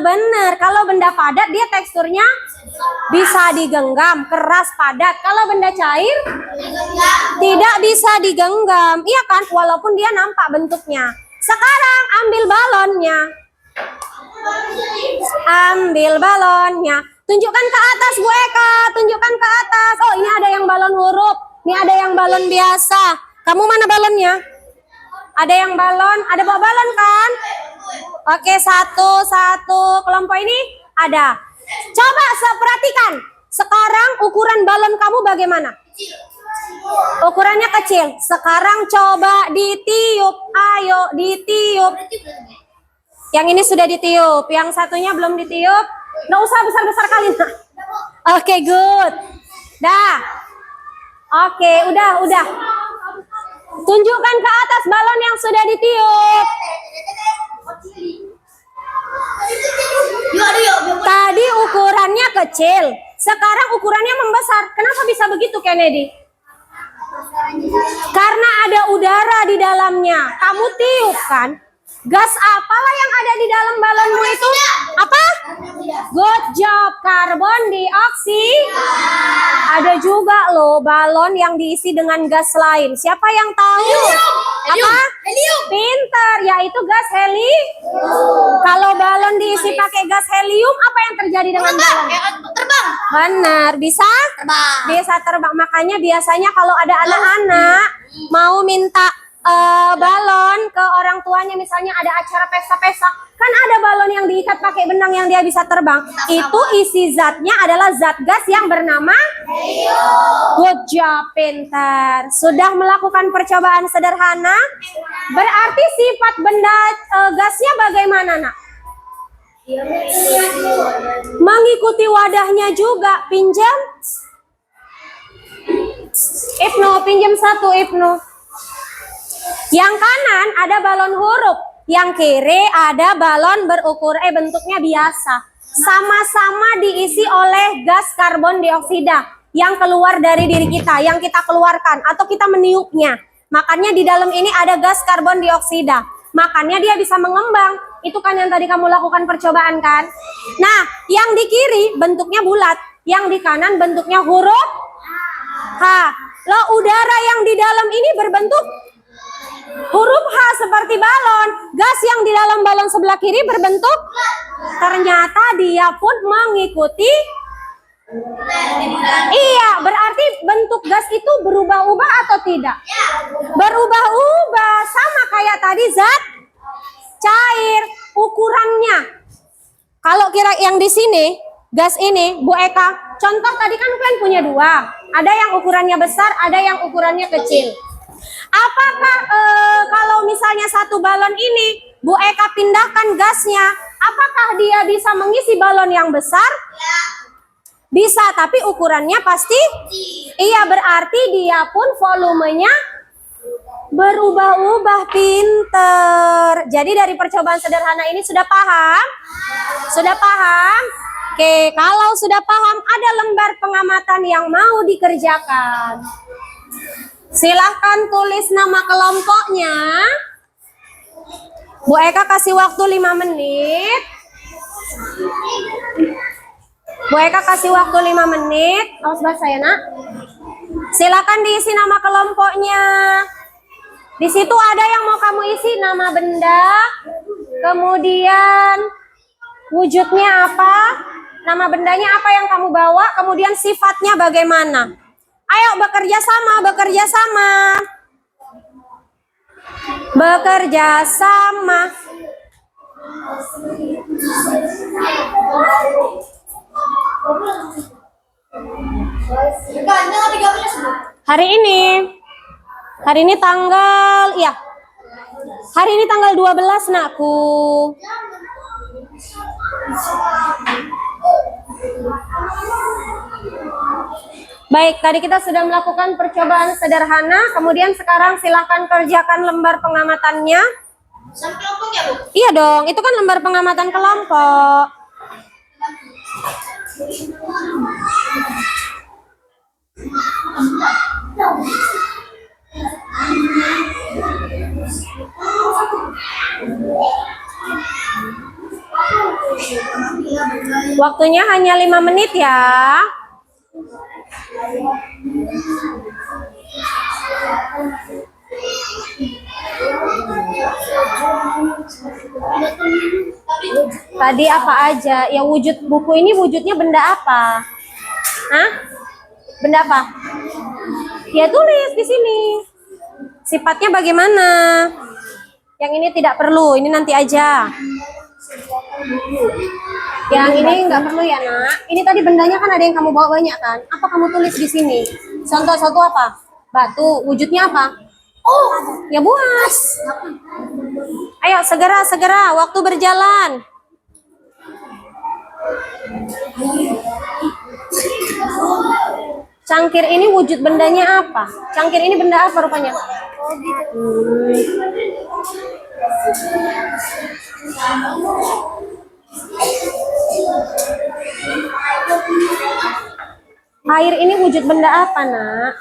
Benar. Kalau benda padat dia teksturnya bisa digenggam, keras, padat. Kalau benda cair tidak bisa digenggam. Iya kan? Walaupun dia nampak bentuknya. Sekarang ambil balonnya. Ambil balonnya. Tunjukkan ke atas, Bu Eka. Tunjukkan ke atas. Oh, ini ada yang balon huruf. Ini ada yang balon biasa. Kamu mana balonnya? Ada yang balon. Ada bawa balon kan? Oke, satu. Kelompok ini ada. Coba perhatikan. Sekarang ukuran balon kamu bagaimana? Ukurannya kecil. Sekarang coba ditiup. Ayo, ditiup. Yang ini sudah ditiup. Yang satunya belum ditiup. Nggak usah besar-besar kali. Oke, good. Dah. Oke, udah. Tunjukkan ke atas balon yang sudah ditiup. Tadi ukurannya kecil, sekarang ukurannya membesar. Kenapa bisa begitu, Kennedy? Karena ada udara di dalamnya. Kamu tiup kan? Gas apalah yang ada di dalam balonmu itu? Apa? Good job, karbon dioksida. Ada juga loh balon yang diisi dengan gas lain. Siapa yang tahu? Apa? Helium. Pinter, yaitu gas helium. Kalau balon diisi pakai gas helium, apa yang terjadi dengan balon? Terbang. Benar, bisa? Terbang. Bisa terbang. Makanya biasanya kalau ada anak-anak mau minta balon ke orang tuanya, misalnya ada acara pesta-pesta, kan ada balon yang diikat pakai benang yang dia bisa terbang. Itu isi zatnya adalah zat gas yang bernama helium. Good job, pintar. Sudah melakukan percobaan sederhana. Berarti sifat benda gasnya bagaimana, Nak? Mengikuti wadahnya juga. Pinjam. Ibnu, pinjam satu, Ibnu. Yang kanan ada balon huruf, yang kiri ada balon berukur bentuknya biasa. Sama-sama diisi oleh gas karbon dioksida yang keluar dari diri kita, yang kita keluarkan atau kita meniupnya. Makanya di dalam ini ada gas karbon dioksida. Makanya dia bisa mengembang. Itu kan yang tadi kamu lakukan percobaan kan? Nah, yang di kiri bentuknya bulat, yang di kanan bentuknya huruf H. Loh, udara yang di dalam ini berbentuk huruf H seperti balon. Gas yang di dalam balon sebelah kiri berbentuk, ternyata dia pun mengikuti. Iya, berarti bentuk gas itu berubah-ubah atau tidak? Berubah-ubah, sama kayak tadi zat cair. Ukurannya, kalau kira yang di sini gas ini, Bu Eka, contoh tadi kan kalian punya dua, ada yang ukurannya besar, ada yang ukurannya kecil. Apakah kalau misalnya satu balon ini Bu Eka pindahkan gasnya, apakah dia bisa mengisi balon yang besar? Bisa, tapi ukurannya pasti iya, berarti dia pun volumenya berubah-ubah. Pinter. Jadi dari percobaan sederhana ini sudah paham? Sudah paham? Oke, kalau sudah paham ada lembar pengamatan yang mau dikerjakan. Silahkan tulis nama kelompoknya. Bu Eka kasih waktu 5 menit. Bu Eka kasih waktu 5 menit. Awas bahasa ya, Nak. Silakan diisi nama kelompoknya. Di situ ada yang mau kamu isi, nama benda, kemudian wujudnya apa, nama bendanya apa yang kamu bawa, kemudian sifatnya bagaimana. Ayo bekerja sama, bekerja sama. Bekerja sama. Hari ini tanggal, ya. Hari ini tanggal 12, Nakku. Baik, tadi kita sudah melakukan percobaan sederhana, kemudian sekarang silahkan kerjakan lembar pengamatannya. Sama kelompok ya, Bu? Iya dong, itu kan lembar pengamatan kelompok. Waktunya hanya 5 menit ya. Tadi apa aja? Ya wujud buku ini wujudnya benda apa? Hah? Benda apa? Ya tulis di sini. Sifatnya bagaimana? Yang ini tidak perlu, ini nanti aja. Yang ini nggak perlu ya, Nak. Ini tadi bendanya kan ada yang kamu bawa banyak kan? Apa kamu tulis di sini? Contoh-contoh apa? Batu, wujudnya apa? Oh, ya buas. Ayo segera, waktu berjalan. Cangkir ini wujud bendanya apa? Cangkir ini benda apa rupanya? Oh gitu. Air ini wujud benda apa, Nak?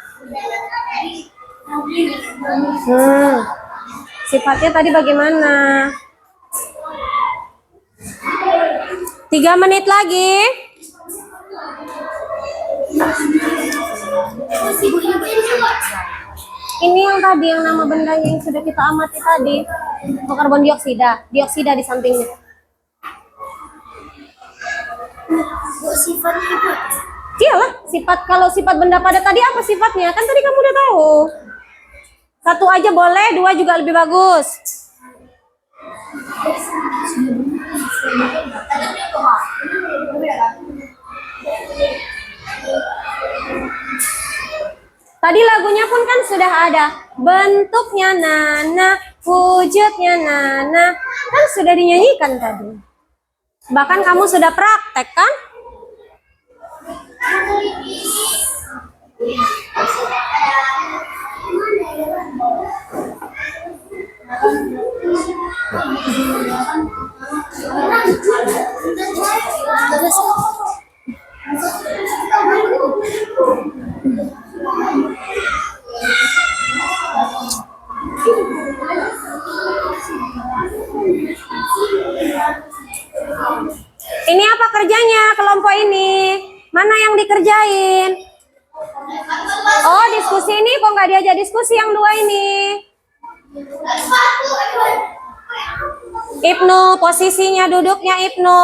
Sifatnya tadi bagaimana? 3 menit lagi. Ini yang tadi, yang nama bendanya yang sudah kita amati tadi. Karbon dioksida. Dioksida di sampingnya. Sifatnya itu. Iyalah, sifat, kalau sifat benda padat tadi apa sifatnya? Kan tadi kamu udah tahu. 1 aja boleh, 2 juga lebih bagus. Tadi lagunya pun kan sudah ada. Bentuknya Nana, wujudnya Nana. Kan sudah dinyanyikan tadi. Bahkan kamu sudah praktek kan? Ini apa kerjanya kelompok ini? Mana yang dikerjain? Oh, diskusi ini kok nggak diajak diskusi yang 2 ini? Ibnu, posisinya duduknya Ibnu.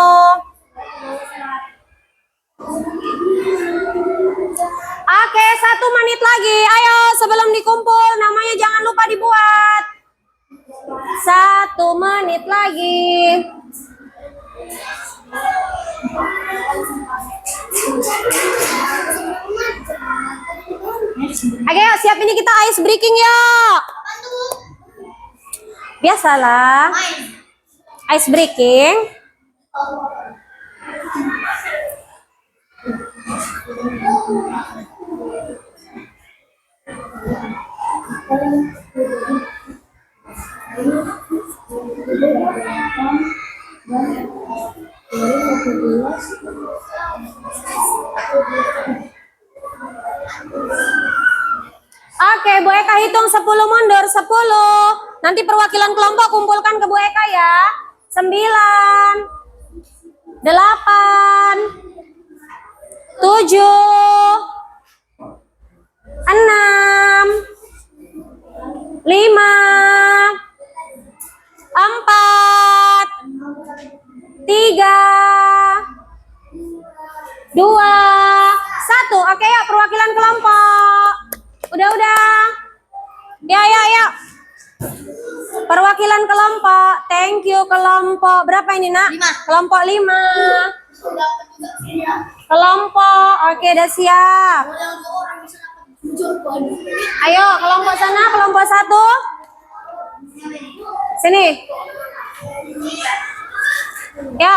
Oke, 1 menit lagi. Ayo sebelum dikumpul, namanya jangan lupa dibuat. 1 menit lagi. Oke, siap, ini kita ice breaking ya. Biasalah. Ice breaking. Oke, Bu Eka hitung 10 mundur, 10. Nanti perwakilan kelompok kumpulkan ke Bu Eka ya. 9, 8, 7, 6, 5, 4, 3, 2, 1. Oke ya, perwakilan kelompok. Udah. Ya. Perwakilan kelompok. Thank you kelompok. Berapa ini, Nak? 5. Kelompok 5. Sudah juga sini ya. Kelompok. Oke, udah siap. Udah untuk orang bisa dapat jujur padu. Ayo, kelompok sana, kelompok 1. Sini. Ya.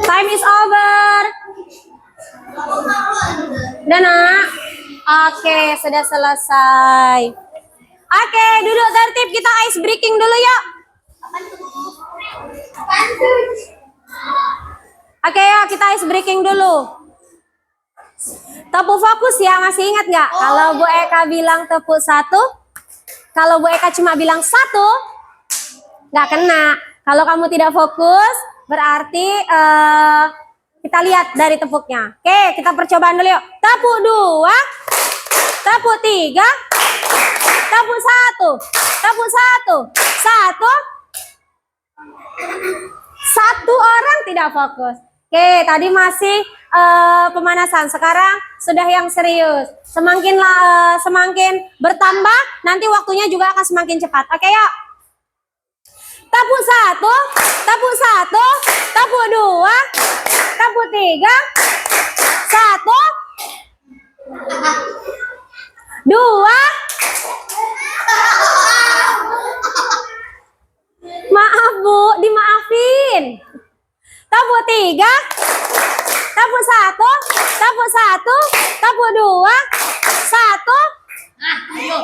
Time is over. Udah, Nak? Oke, sudah selesai. Oke, duduk tertib. Kita ice breaking dulu yuk. Oke ya, kita ice breaking dulu. Tepuk fokus ya, masih ingat nggak? Kalau Bu Eka bilang tepuk 1, kalau Bu Eka cuma bilang 1, nggak kena. Kalau kamu tidak fokus, berarti kita lihat dari tepuknya. Oke, kita percobaan dulu yuk. Tepuk 2, tepuk 3, tepuk 1, tepuk 1, 1. Satu orang tidak fokus. Oke, tadi masih pemanasan. Sekarang sudah yang serius. Semakin bertambah, nanti waktunya juga akan semakin cepat. Oke, yuk. Tepuk 1, tepuk 1, tepuk 2, tepuk 3, 1, 2. Maaf Bu, dimaafin. Tepuk 3, tepuk 1, tepuk 1, tepuk 2, 1. Ayo.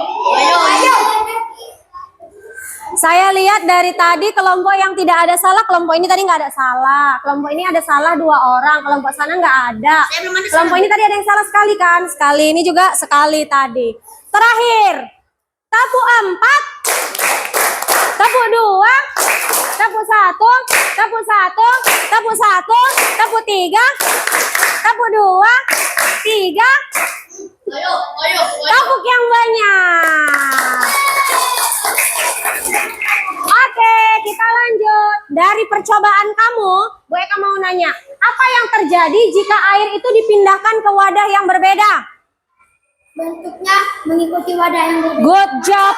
Saya lihat dari tadi kelompok yang tidak ada salah, kelompok ini tadi nggak ada salah. Kelompok ini ada salah 2 orang, kelompok sana nggak ada. Saya belum ada Kelompok ini tadi ada yang salah sekali kan? Sekali, ini juga sekali tadi. Terakhir, tepuk 4, tepuk 2, tepuk 1, tepuk 1, tepuk 1, tepuk 3, tepuk 2, 3, Ayo. tepuk yang banyak. Oke, kita lanjut. Dari percobaan kamu, Bu Eka mau nanya, apa yang terjadi jika air itu dipindahkan ke wadah yang berbeda? Bentuknya mengikuti wadah yang berbeda. Good job.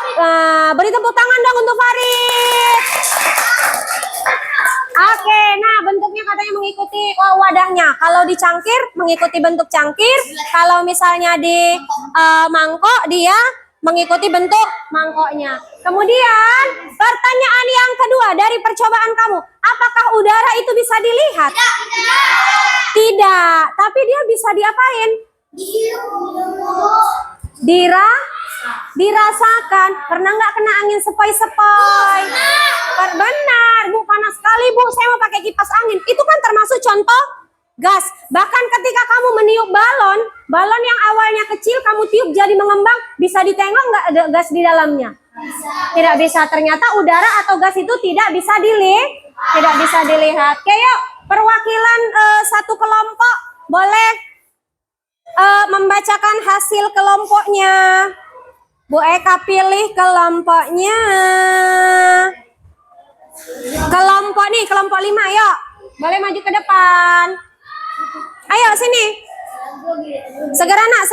Beri tepuk tangan dong untuk Farid. Oke, nah bentuknya katanya mengikuti wadahnya. Kalau di cangkir, mengikuti bentuk cangkir. Kalau misalnya di mangkok, dia mengikuti bentuk mangkoknya. Kemudian, pertanyaan yang kedua dari percobaan kamu. Apakah udara itu bisa dilihat? Tidak. Tapi dia bisa diapain? Dirasakan. Pernah nggak kena angin sepoi-sepoi? Benar, Bu, panas sekali Bu, saya mau pakai kipas angin. Itu kan termasuk contoh gas. Bahkan ketika kamu meniup balon yang awalnya kecil kamu tiup jadi mengembang, bisa ditengok nggak ada gas di dalamnya? Tidak bisa. Ternyata udara atau gas itu tidak bisa dilihat. Oke, yuk, perwakilan satu kelompok boleh membacakan hasil kelompoknya. Bu Eka pilih kelompoknya. Kelompok 5, yuk. Boleh maju ke depan. Ayo sini. Segera nak.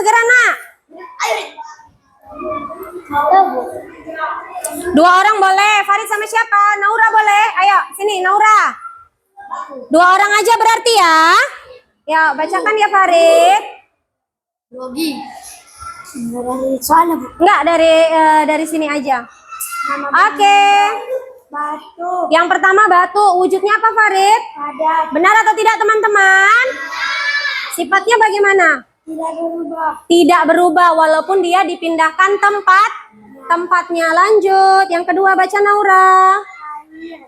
Dua orang boleh. Farid sama siapa? Naura boleh. Ayo sini Naura. 2 orang aja berarti ya. Ya, bacakan ya Farid. Logi. Enggak, dari sini aja. Oke. Batu. Yang pertama batu. Wujudnya apa Farid? Padat. Benar atau tidak teman-teman? Sifatnya bagaimana? Tidak berubah. Tidak berubah walaupun dia dipindahkan tempatnya. Lanjut. Yang kedua baca Naura.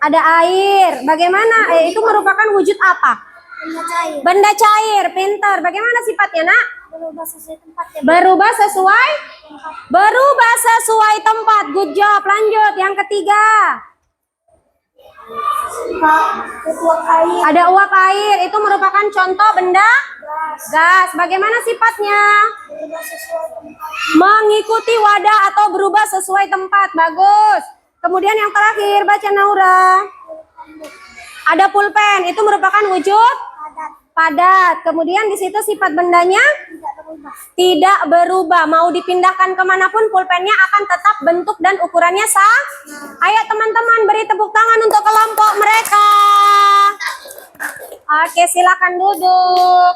Ada air. Bagaimana? Itu merupakan wujud apa? Benda cair. Benda cair. Pintar. Bagaimana sifatnya, Nak? Berubah sesuai tempat ya. Berubah sesuai tempat. Good job. Lanjut yang ketiga. Uap air. Ada uap air. Itu merupakan contoh benda gas. Bagaimana sifatnya? Berubah sesuai tempat. Mengikuti wadah atau berubah sesuai tempat. Bagus. Kemudian yang terakhir, baca Naura. Ada pulpen. Itu merupakan wujud padat. Kemudian di situ sifat bendanya Tidak berubah. tidak berubah. Mau dipindahkan kemanapun pulpennya akan tetap bentuk dan ukurannya sama. Ayo teman-teman beri tepuk tangan untuk kelompok mereka. Oke, silakan duduk.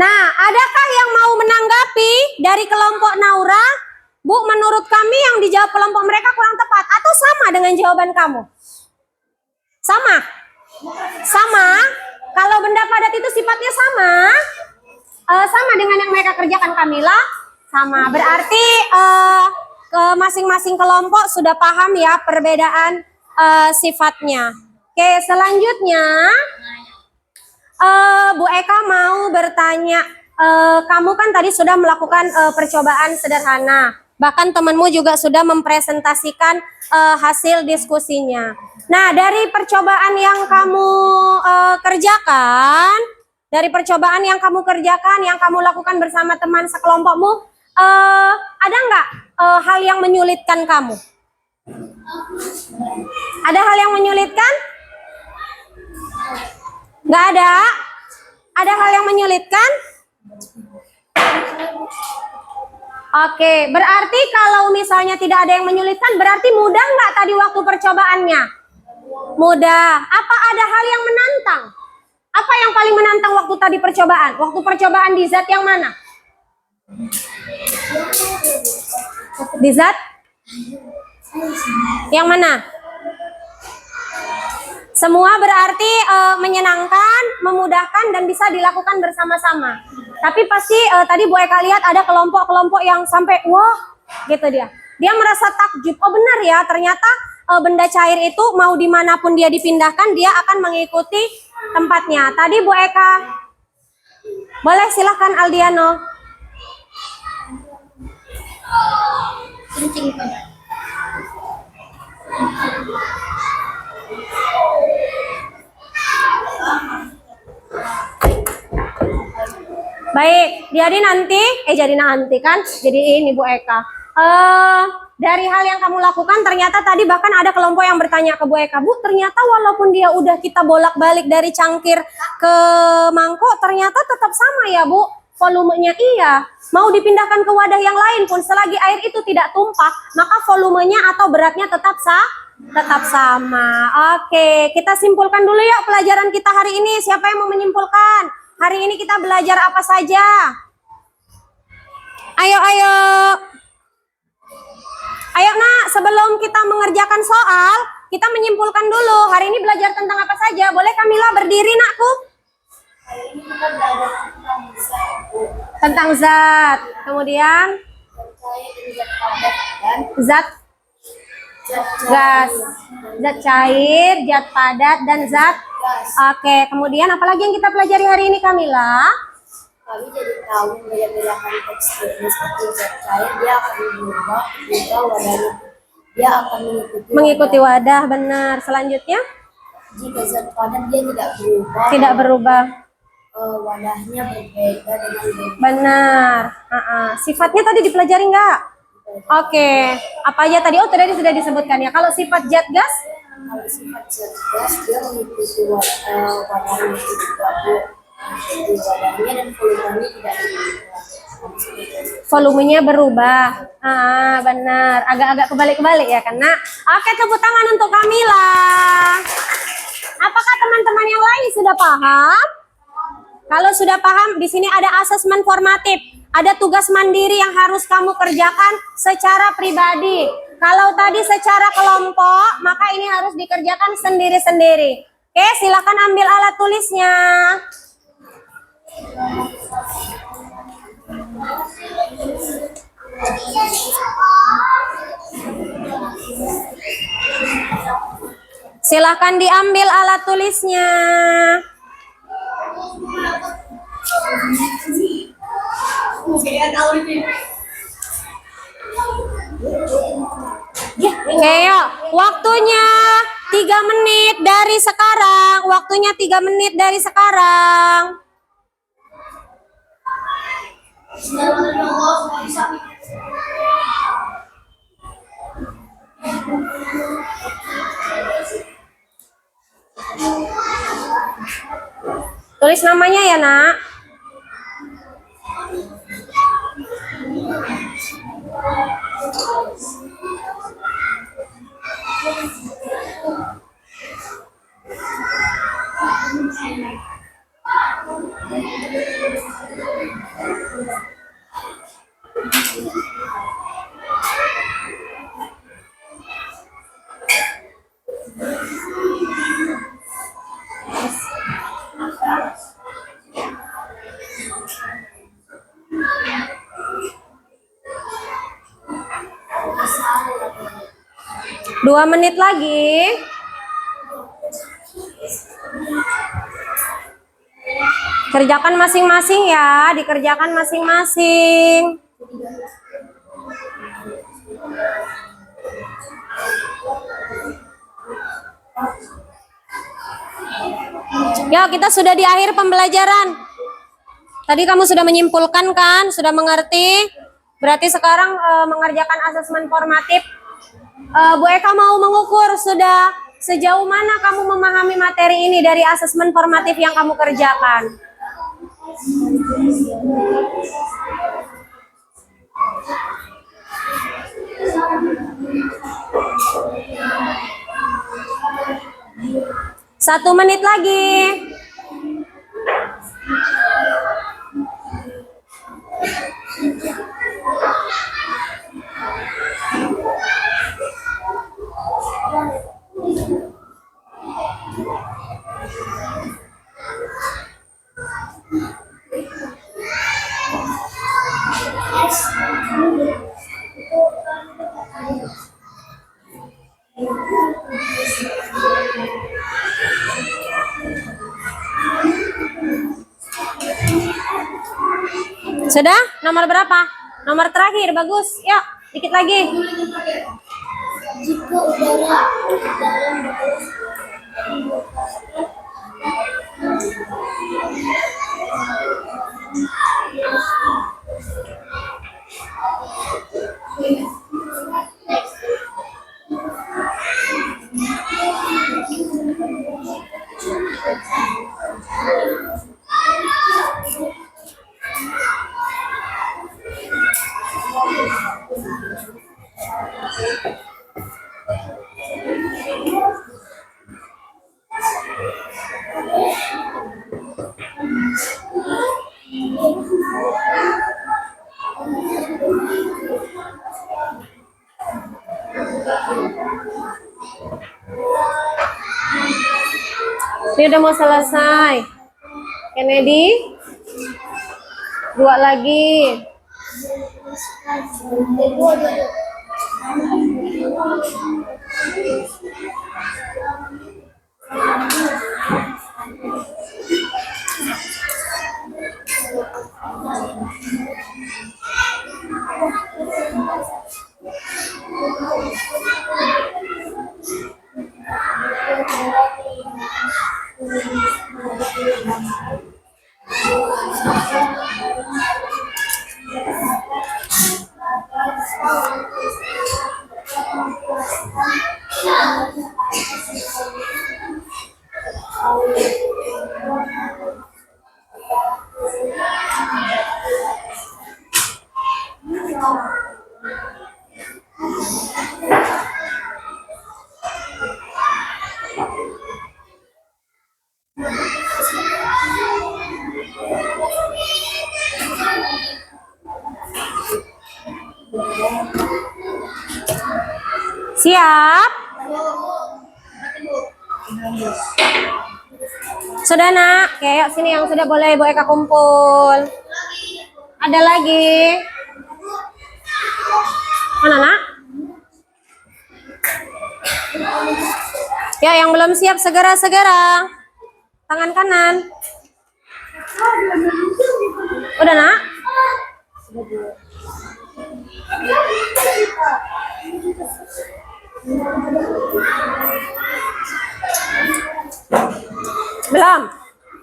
Nah, adakah yang mau menanggapi dari kelompok Naura? Bu, menurut kami yang dijawab kelompok mereka kurang tepat atau sama dengan jawaban kamu? Sama? Sama? Kalau benda padat itu sifatnya sama? Sama dengan yang mereka kerjakan, Kamila? Sama. Berarti ke masing-masing kelompok sudah paham ya perbedaan sifatnya. Oke, selanjutnya Bu Eka mau bertanya, kamu kan tadi sudah melakukan percobaan sederhana, bahkan temanmu juga sudah mempresentasikan hasil diskusinya. Nah, dari percobaan yang kamu kerjakan, yang kamu lakukan bersama teman sekelompokmu, ada nggak hal yang menyulitkan kamu? Ada hal yang menyulitkan? Nggak ada? Ada hal yang menyulitkan? Oke, berarti kalau misalnya tidak ada yang menyulitkan, berarti mudah nggak tadi waktu percobaannya? Mudah. Apa ada hal yang menantang? Apa yang paling menantang waktu tadi percobaan? Waktu percobaan di zat yang mana? Di zat? Yang mana? Semua berarti menyenangkan, memudahkan, dan bisa dilakukan bersama-sama. Tapi pasti tadi Bu Eka lihat ada kelompok-kelompok yang sampai wah gitu dia. Dia merasa takjub. Oh benar ya, ternyata benda cair itu mau dimanapun dia dipindahkan, dia akan mengikuti tempatnya. Tadi Bu Eka, boleh silahkan Aldiano. Kencing. Baik, jadi nanti kan, jadi ini Bu Eka. Dari hal yang kamu lakukan, ternyata tadi bahkan ada kelompok yang bertanya ke Bu Eka, Bu, ternyata walaupun dia udah kita bolak-balik dari cangkir ke mangkok, ternyata tetap sama ya Bu, volumenya iya. Mau dipindahkan ke wadah yang lain pun, selagi air itu tidak tumpah, maka volumenya atau beratnya tetap sama. Oke, kita simpulkan dulu ya pelajaran kita hari ini. Siapa yang mau menyimpulkan? Hari ini kita belajar apa saja? Ayo. Ayo nak, sebelum kita mengerjakan soal, kita menyimpulkan dulu. Hari ini belajar tentang apa saja? Boleh Kamila berdiri nakku? Hari ini kita belajar tentang zat. Tentang zat. Kemudian Zat cair dan zat padat. zat cair, zat padat, dan zat Gas. Oke, kemudian apa lagi yang kita pelajari hari ini Kamila? Kami jadi tahu beda-bedakan teksturnya seperti zat cair, dia akan berubah juga wadahnya. Dia akan Mengikuti wadah, benar. Selanjutnya? Jika zat padat dia tidak berubah. Tidak berubah. Wadahnya berbeda dengan beda. Benar. Sifatnya tadi dipelajari nggak? Oke. Apa aja tadi? Oh, tadi sudah disebutkan ya. Kalau sifat zat gas? Kalau sifat zat gas dia mengikuti wadahnya juga Bu. Mengikuti wadahnya dan volumenya tidak berubah. Volumenya berubah. Benar. Agak-agak kebalik-kebalik ya kan, Nak? Oke, tepuk tangan untuk Kamila. Apakah teman-teman yang lain sudah paham? Kalau sudah paham, di sini ada asesmen formatif. Ada tugas mandiri yang harus kamu kerjakan secara pribadi. Kalau tadi secara kelompok, maka ini harus dikerjakan sendiri-sendiri. Oke, silakan ambil alat tulisnya. Silakan diambil alat tulisnya. Oke, yuk. Waktunya 3 menit dari sekarang. Waktunya 3 menit dari sekarang. Tulis namanya ya, Nak. Dua menit lagi. Kerjakan masing-masing ya, dikerjakan masing-masing. Ya, kita sudah di akhir pembelajaran. Tadi kamu sudah menyimpulkan kan, sudah mengerti. Berarti sekarang mengerjakan asesmen formatif. Bu Eka mau mengukur sudah sejauh mana kamu memahami materi ini dari asesmen formatif yang kamu kerjakan. Satu menit lagi. Sudah? Nomor berapa? Nomor terakhir, bagus. Yuk, dikit lagi. Jika udara dalam Ini udah mau selesai. Kennedy, 2 lagi. Siap? Sudah, Nak? Oke, yuk sini yang sudah boleh Bu Eka kumpul. Ada lagi? Mana, Nak? Ya, yang belum siap segera-segera. Tangan kanan. Udah, Nak? Sudah Bu. Belum?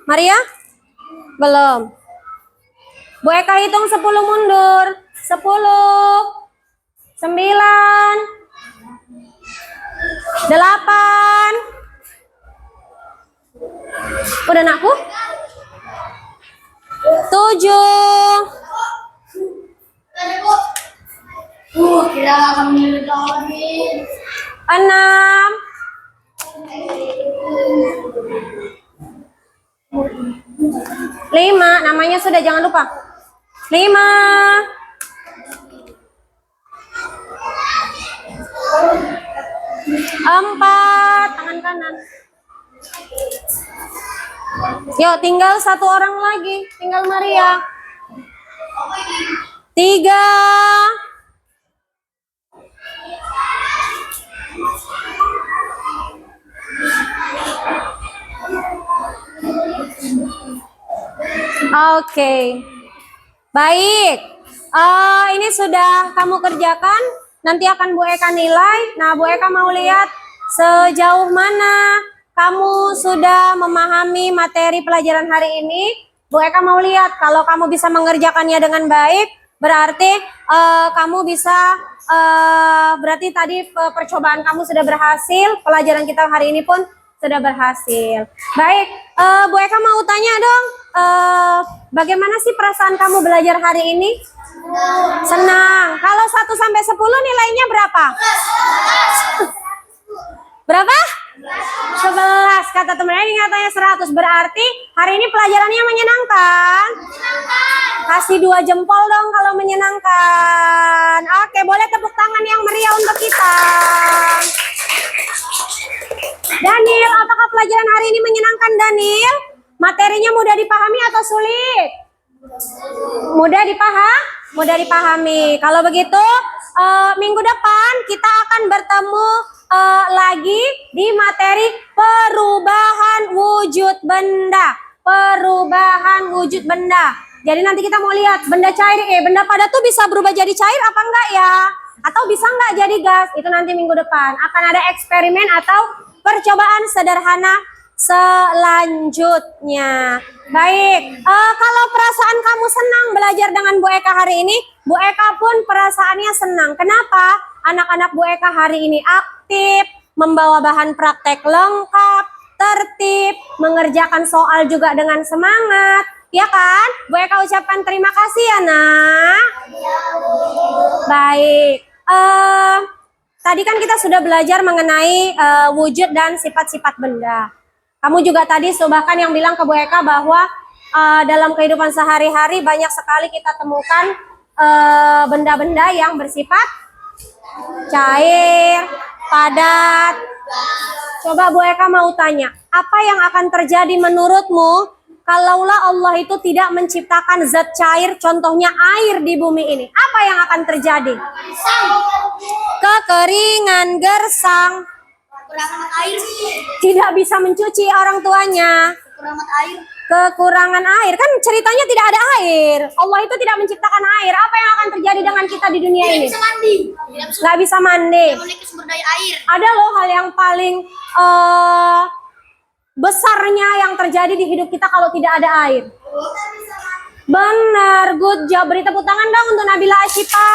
Maria? Belum. Bu Eka hitung 10 mundur. 10, 9, 8. Udah anakku? 7. Kita akan menilai 6. 5, namanya sudah, jangan lupa. 5. 4, tangan kanan. Yuk, tinggal satu orang lagi, tinggal Maria. 3. 'Oke. Baik. Ini sudah kamu kerjakan. Nanti akan Bu Eka nilai. Nah, Bu Eka mau lihat sejauh mana kamu sudah memahami materi pelajaran hari ini. Bu Eka mau lihat kalau kamu bisa mengerjakannya dengan baik, berarti kamu bisa berarti tadi percobaan kamu sudah berhasil. Pelajaran kita hari ini pun sudah berhasil. Baik, Bu Eka mau tanya dong, bagaimana sih perasaan kamu belajar hari ini? Senang. Kalau 1 sampai 10 nilainya berapa? Berapa? 11. Kata temennya ini katanya 100. Berarti hari ini pelajarannya menyenangkan? Kasih 2 jempol dong kalau menyenangkan. Oke, boleh tepuk tangan yang meriah untuk kita. Daniel, apakah pelajaran hari ini menyenangkan, Daniel? Materinya mudah dipahami atau sulit? Mudah dipahami? Mudah dipahami. Kalau begitu, minggu depan kita akan bertemu lagi di materi perubahan wujud benda. Perubahan wujud benda. Jadi nanti kita mau lihat benda cair, benda padat tuh bisa berubah jadi cair apa enggak ya? Atau bisa enggak jadi gas? Itu nanti minggu depan. Akan ada eksperimen atau percobaan sederhana selanjutnya. Baik, kalau perasaan kamu senang belajar dengan Bu Eka hari ini, Bu Eka pun perasaannya senang. Kenapa? Anak-anak Bu Eka hari ini aktif, membawa bahan praktek lengkap, tertib, mengerjakan soal juga dengan semangat. Ya kan? Bu Eka ucapkan terima kasih ya, Nak. Baik. Tadi kan kita sudah belajar mengenai wujud dan sifat-sifat benda. Kamu juga tadi bahkan yang bilang ke Bu Eka bahwa dalam kehidupan sehari-hari banyak sekali kita temukan benda-benda yang bersifat cair, padat. Coba Bu Eka mau tanya, apa yang akan terjadi menurutmu kalaulah Allah itu tidak menciptakan zat cair, contohnya air di bumi ini? Apa yang akan terjadi? Kekeringan, gersang. kekurangan air. Tidak bisa mencuci orang tuanya. Kekurangan air. Kekurangan air, kan ceritanya tidak ada air. Allah itu tidak menciptakan air. Apa yang akan terjadi dengan kita di dunia Tidak ini? bisa mandi. Nggak bisa mandi. Tidak memiliki sumber daya air. Ada loh hal yang paling besarnya yang terjadi di hidup kita kalau tidak ada air. Benar, good job. Beri tepuk tangan dong untuk Nabila Asyifa.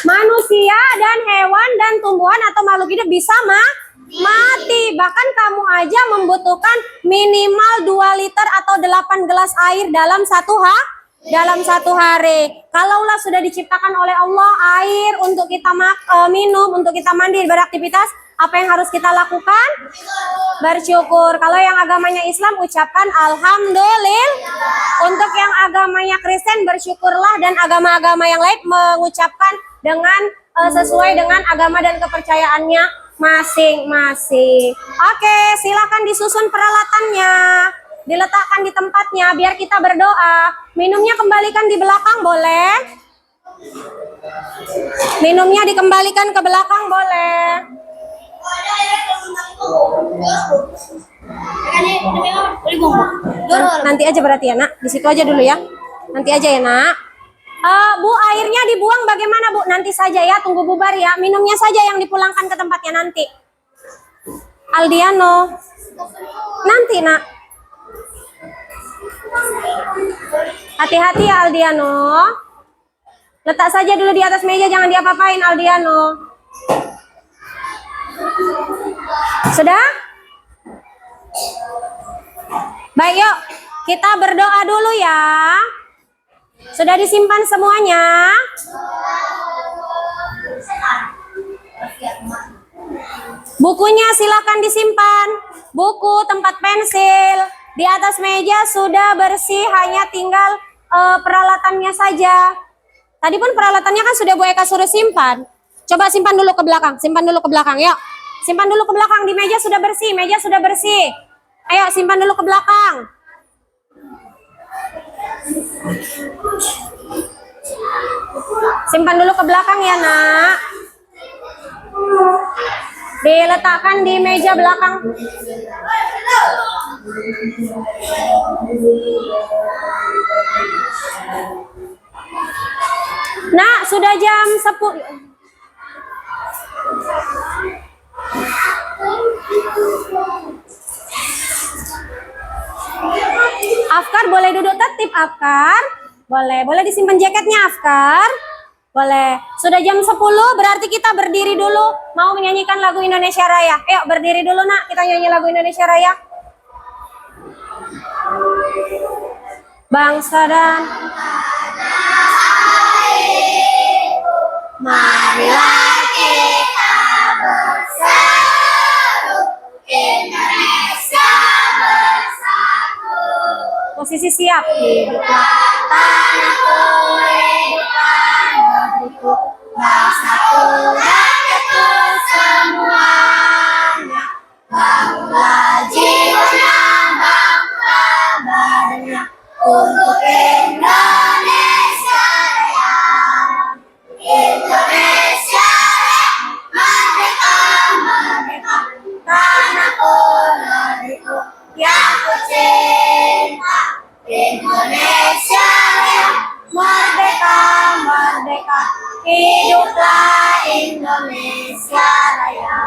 Manusia dan hewan dan tumbuhan atau makhluk hidup bisa mati. Bahkan kamu aja membutuhkan minimal 2 liter atau 8 gelas air dalam satu hari. Kalaulah sudah diciptakan oleh Allah air untuk kita minum, untuk kita mandi, beraktivitas, apa yang harus kita lakukan? Bersyukur. Kalau yang agamanya Islam ucapkan alhamdulillah. Untuk yang agamanya Kristen bersyukurlah, dan agama-agama yang lain mengucapkan dengan sesuai dengan agama dan kepercayaannya masing-masing. Oke, silakan disusun peralatannya, diletakkan di tempatnya biar kita berdoa. Minumnya kembalikan di belakang boleh? Minumnya dikembalikan ke belakang boleh? Nanti aja berarti ya, Nak. Di situ aja dulu ya. Nanti aja ya, Nak. Bu, airnya dibuang bagaimana, Bu? Nanti saja ya, tunggu bubar ya. Minumnya saja yang dipulangkan ke tempatnya nanti. Aldiano. Nanti, Nak. Hati-hati ya, Aldiano. Letak saja dulu di atas meja, jangan diapa-apain, Aldiano. Sudah? Baik, yuk. Kita berdoa dulu ya. Sudah disimpan semuanya? Bukunya silakan disimpan. Buku, tempat pensil. Di atas meja sudah bersih, hanya tinggal peralatannya saja. Tadi pun peralatannya kan sudah Bu Eka suruh simpan. Coba simpan dulu ke belakang, simpan dulu ke belakang, yuk. Simpan dulu ke belakang, di meja sudah bersih, meja sudah bersih. Ayo simpan dulu ke belakang. Simpan dulu ke belakang ya, Nak. Diletakkan di meja belakang. Nah, sudah jam 10. Afkar boleh duduk tertib, Afkar. Boleh disimpan jaketnya, Afkar. Boleh. Sudah jam 10, berarti kita berdiri dulu. Mau menyanyikan lagu Indonesia Raya. Ayo berdiri dulu, Nak. Kita nyanyi lagu Indonesia Raya. Bangsa dan marilah kita bersatu, Indonesia bersatu. Posisi siap. Hiduplah tanahku, hiduplah negeriku, bangsaku, rakyatku semuanya. Bangunlah jiwanya, bangunlah badannya, untuk Indonesia Raya. Indonesia Raya, merdeka, merdeka, tanahku, negeriku yang ku cinta. Indonesia Raya, merdeka, merdeka, hiduplah Indonesia Raya.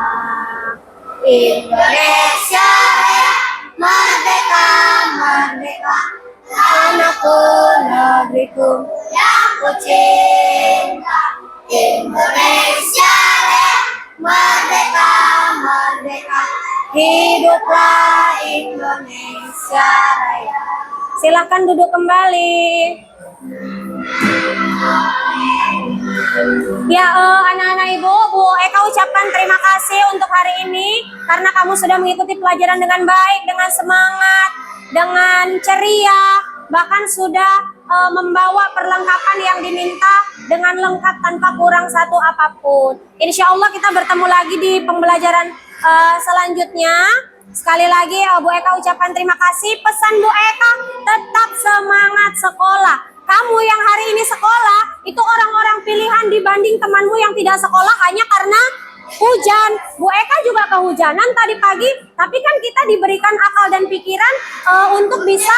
Indonesia Raya, merdeka, merdeka, tanahku, negeriku yang ku cinta. Indonesia Raya, merdeka, merdeka, hiduplah Indonesia Raya. Silakan duduk kembali. Ya, anak-anak Ibu, Bu Eka ucapkan terima kasih untuk hari ini karena kamu sudah mengikuti pelajaran dengan baik, dengan semangat, dengan ceria, bahkan sudah membawa perlengkapan yang diminta dengan lengkap tanpa kurang satu apapun. Insya Allah kita bertemu lagi di pembelajaran selanjutnya. Sekali lagi Bu Eka ucapkan terima kasih. Pesan Bu Eka, tetap semangat sekolah. Kamu yang hari ini sekolah, itu orang-orang pilihan dibanding temanmu yang tidak sekolah hanya karena hujan. Bu Eka juga kehujanan tadi pagi, tapi kan kita diberikan akal dan pikiran untuk bisa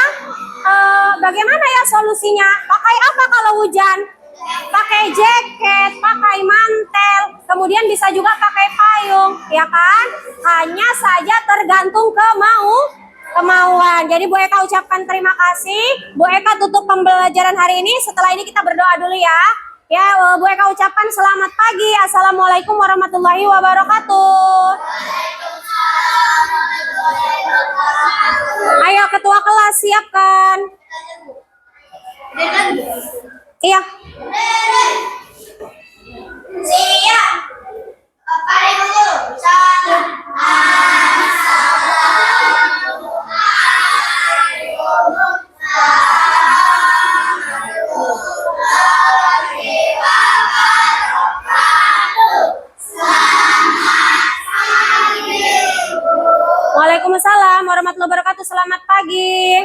bagaimana ya solusinya. Pakai apa kalau hujan? Pakai jaket, pakai mantel, kemudian bisa juga pakai payung, ya kan? Hanya saja tergantung kemauan. Jadi Bu Eka ucapkan terima kasih. Bu Eka tutup pembelajaran hari ini. Setelah ini kita berdoa dulu ya. Ya, Bu Eka ucapkan selamat pagi. Assalamualaikum warahmatullahi wabarakatuh. Ayo ketua kelas siapkan. Iya. Siap. Pada guru. Salam. Waalaikumsalam warahmatullahi wabarakatuh. Selamat pagi.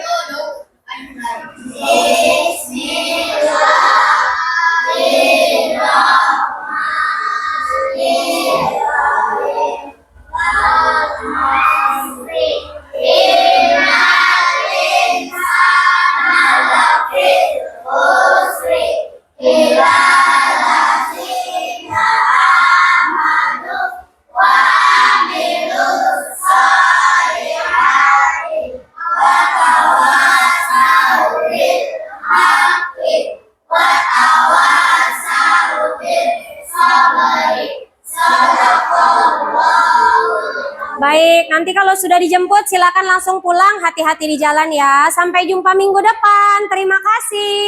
Baik, nanti kalau sudah dijemput silakan langsung pulang, hati-hati di jalan ya. Sampai jumpa minggu depan. Terima kasih.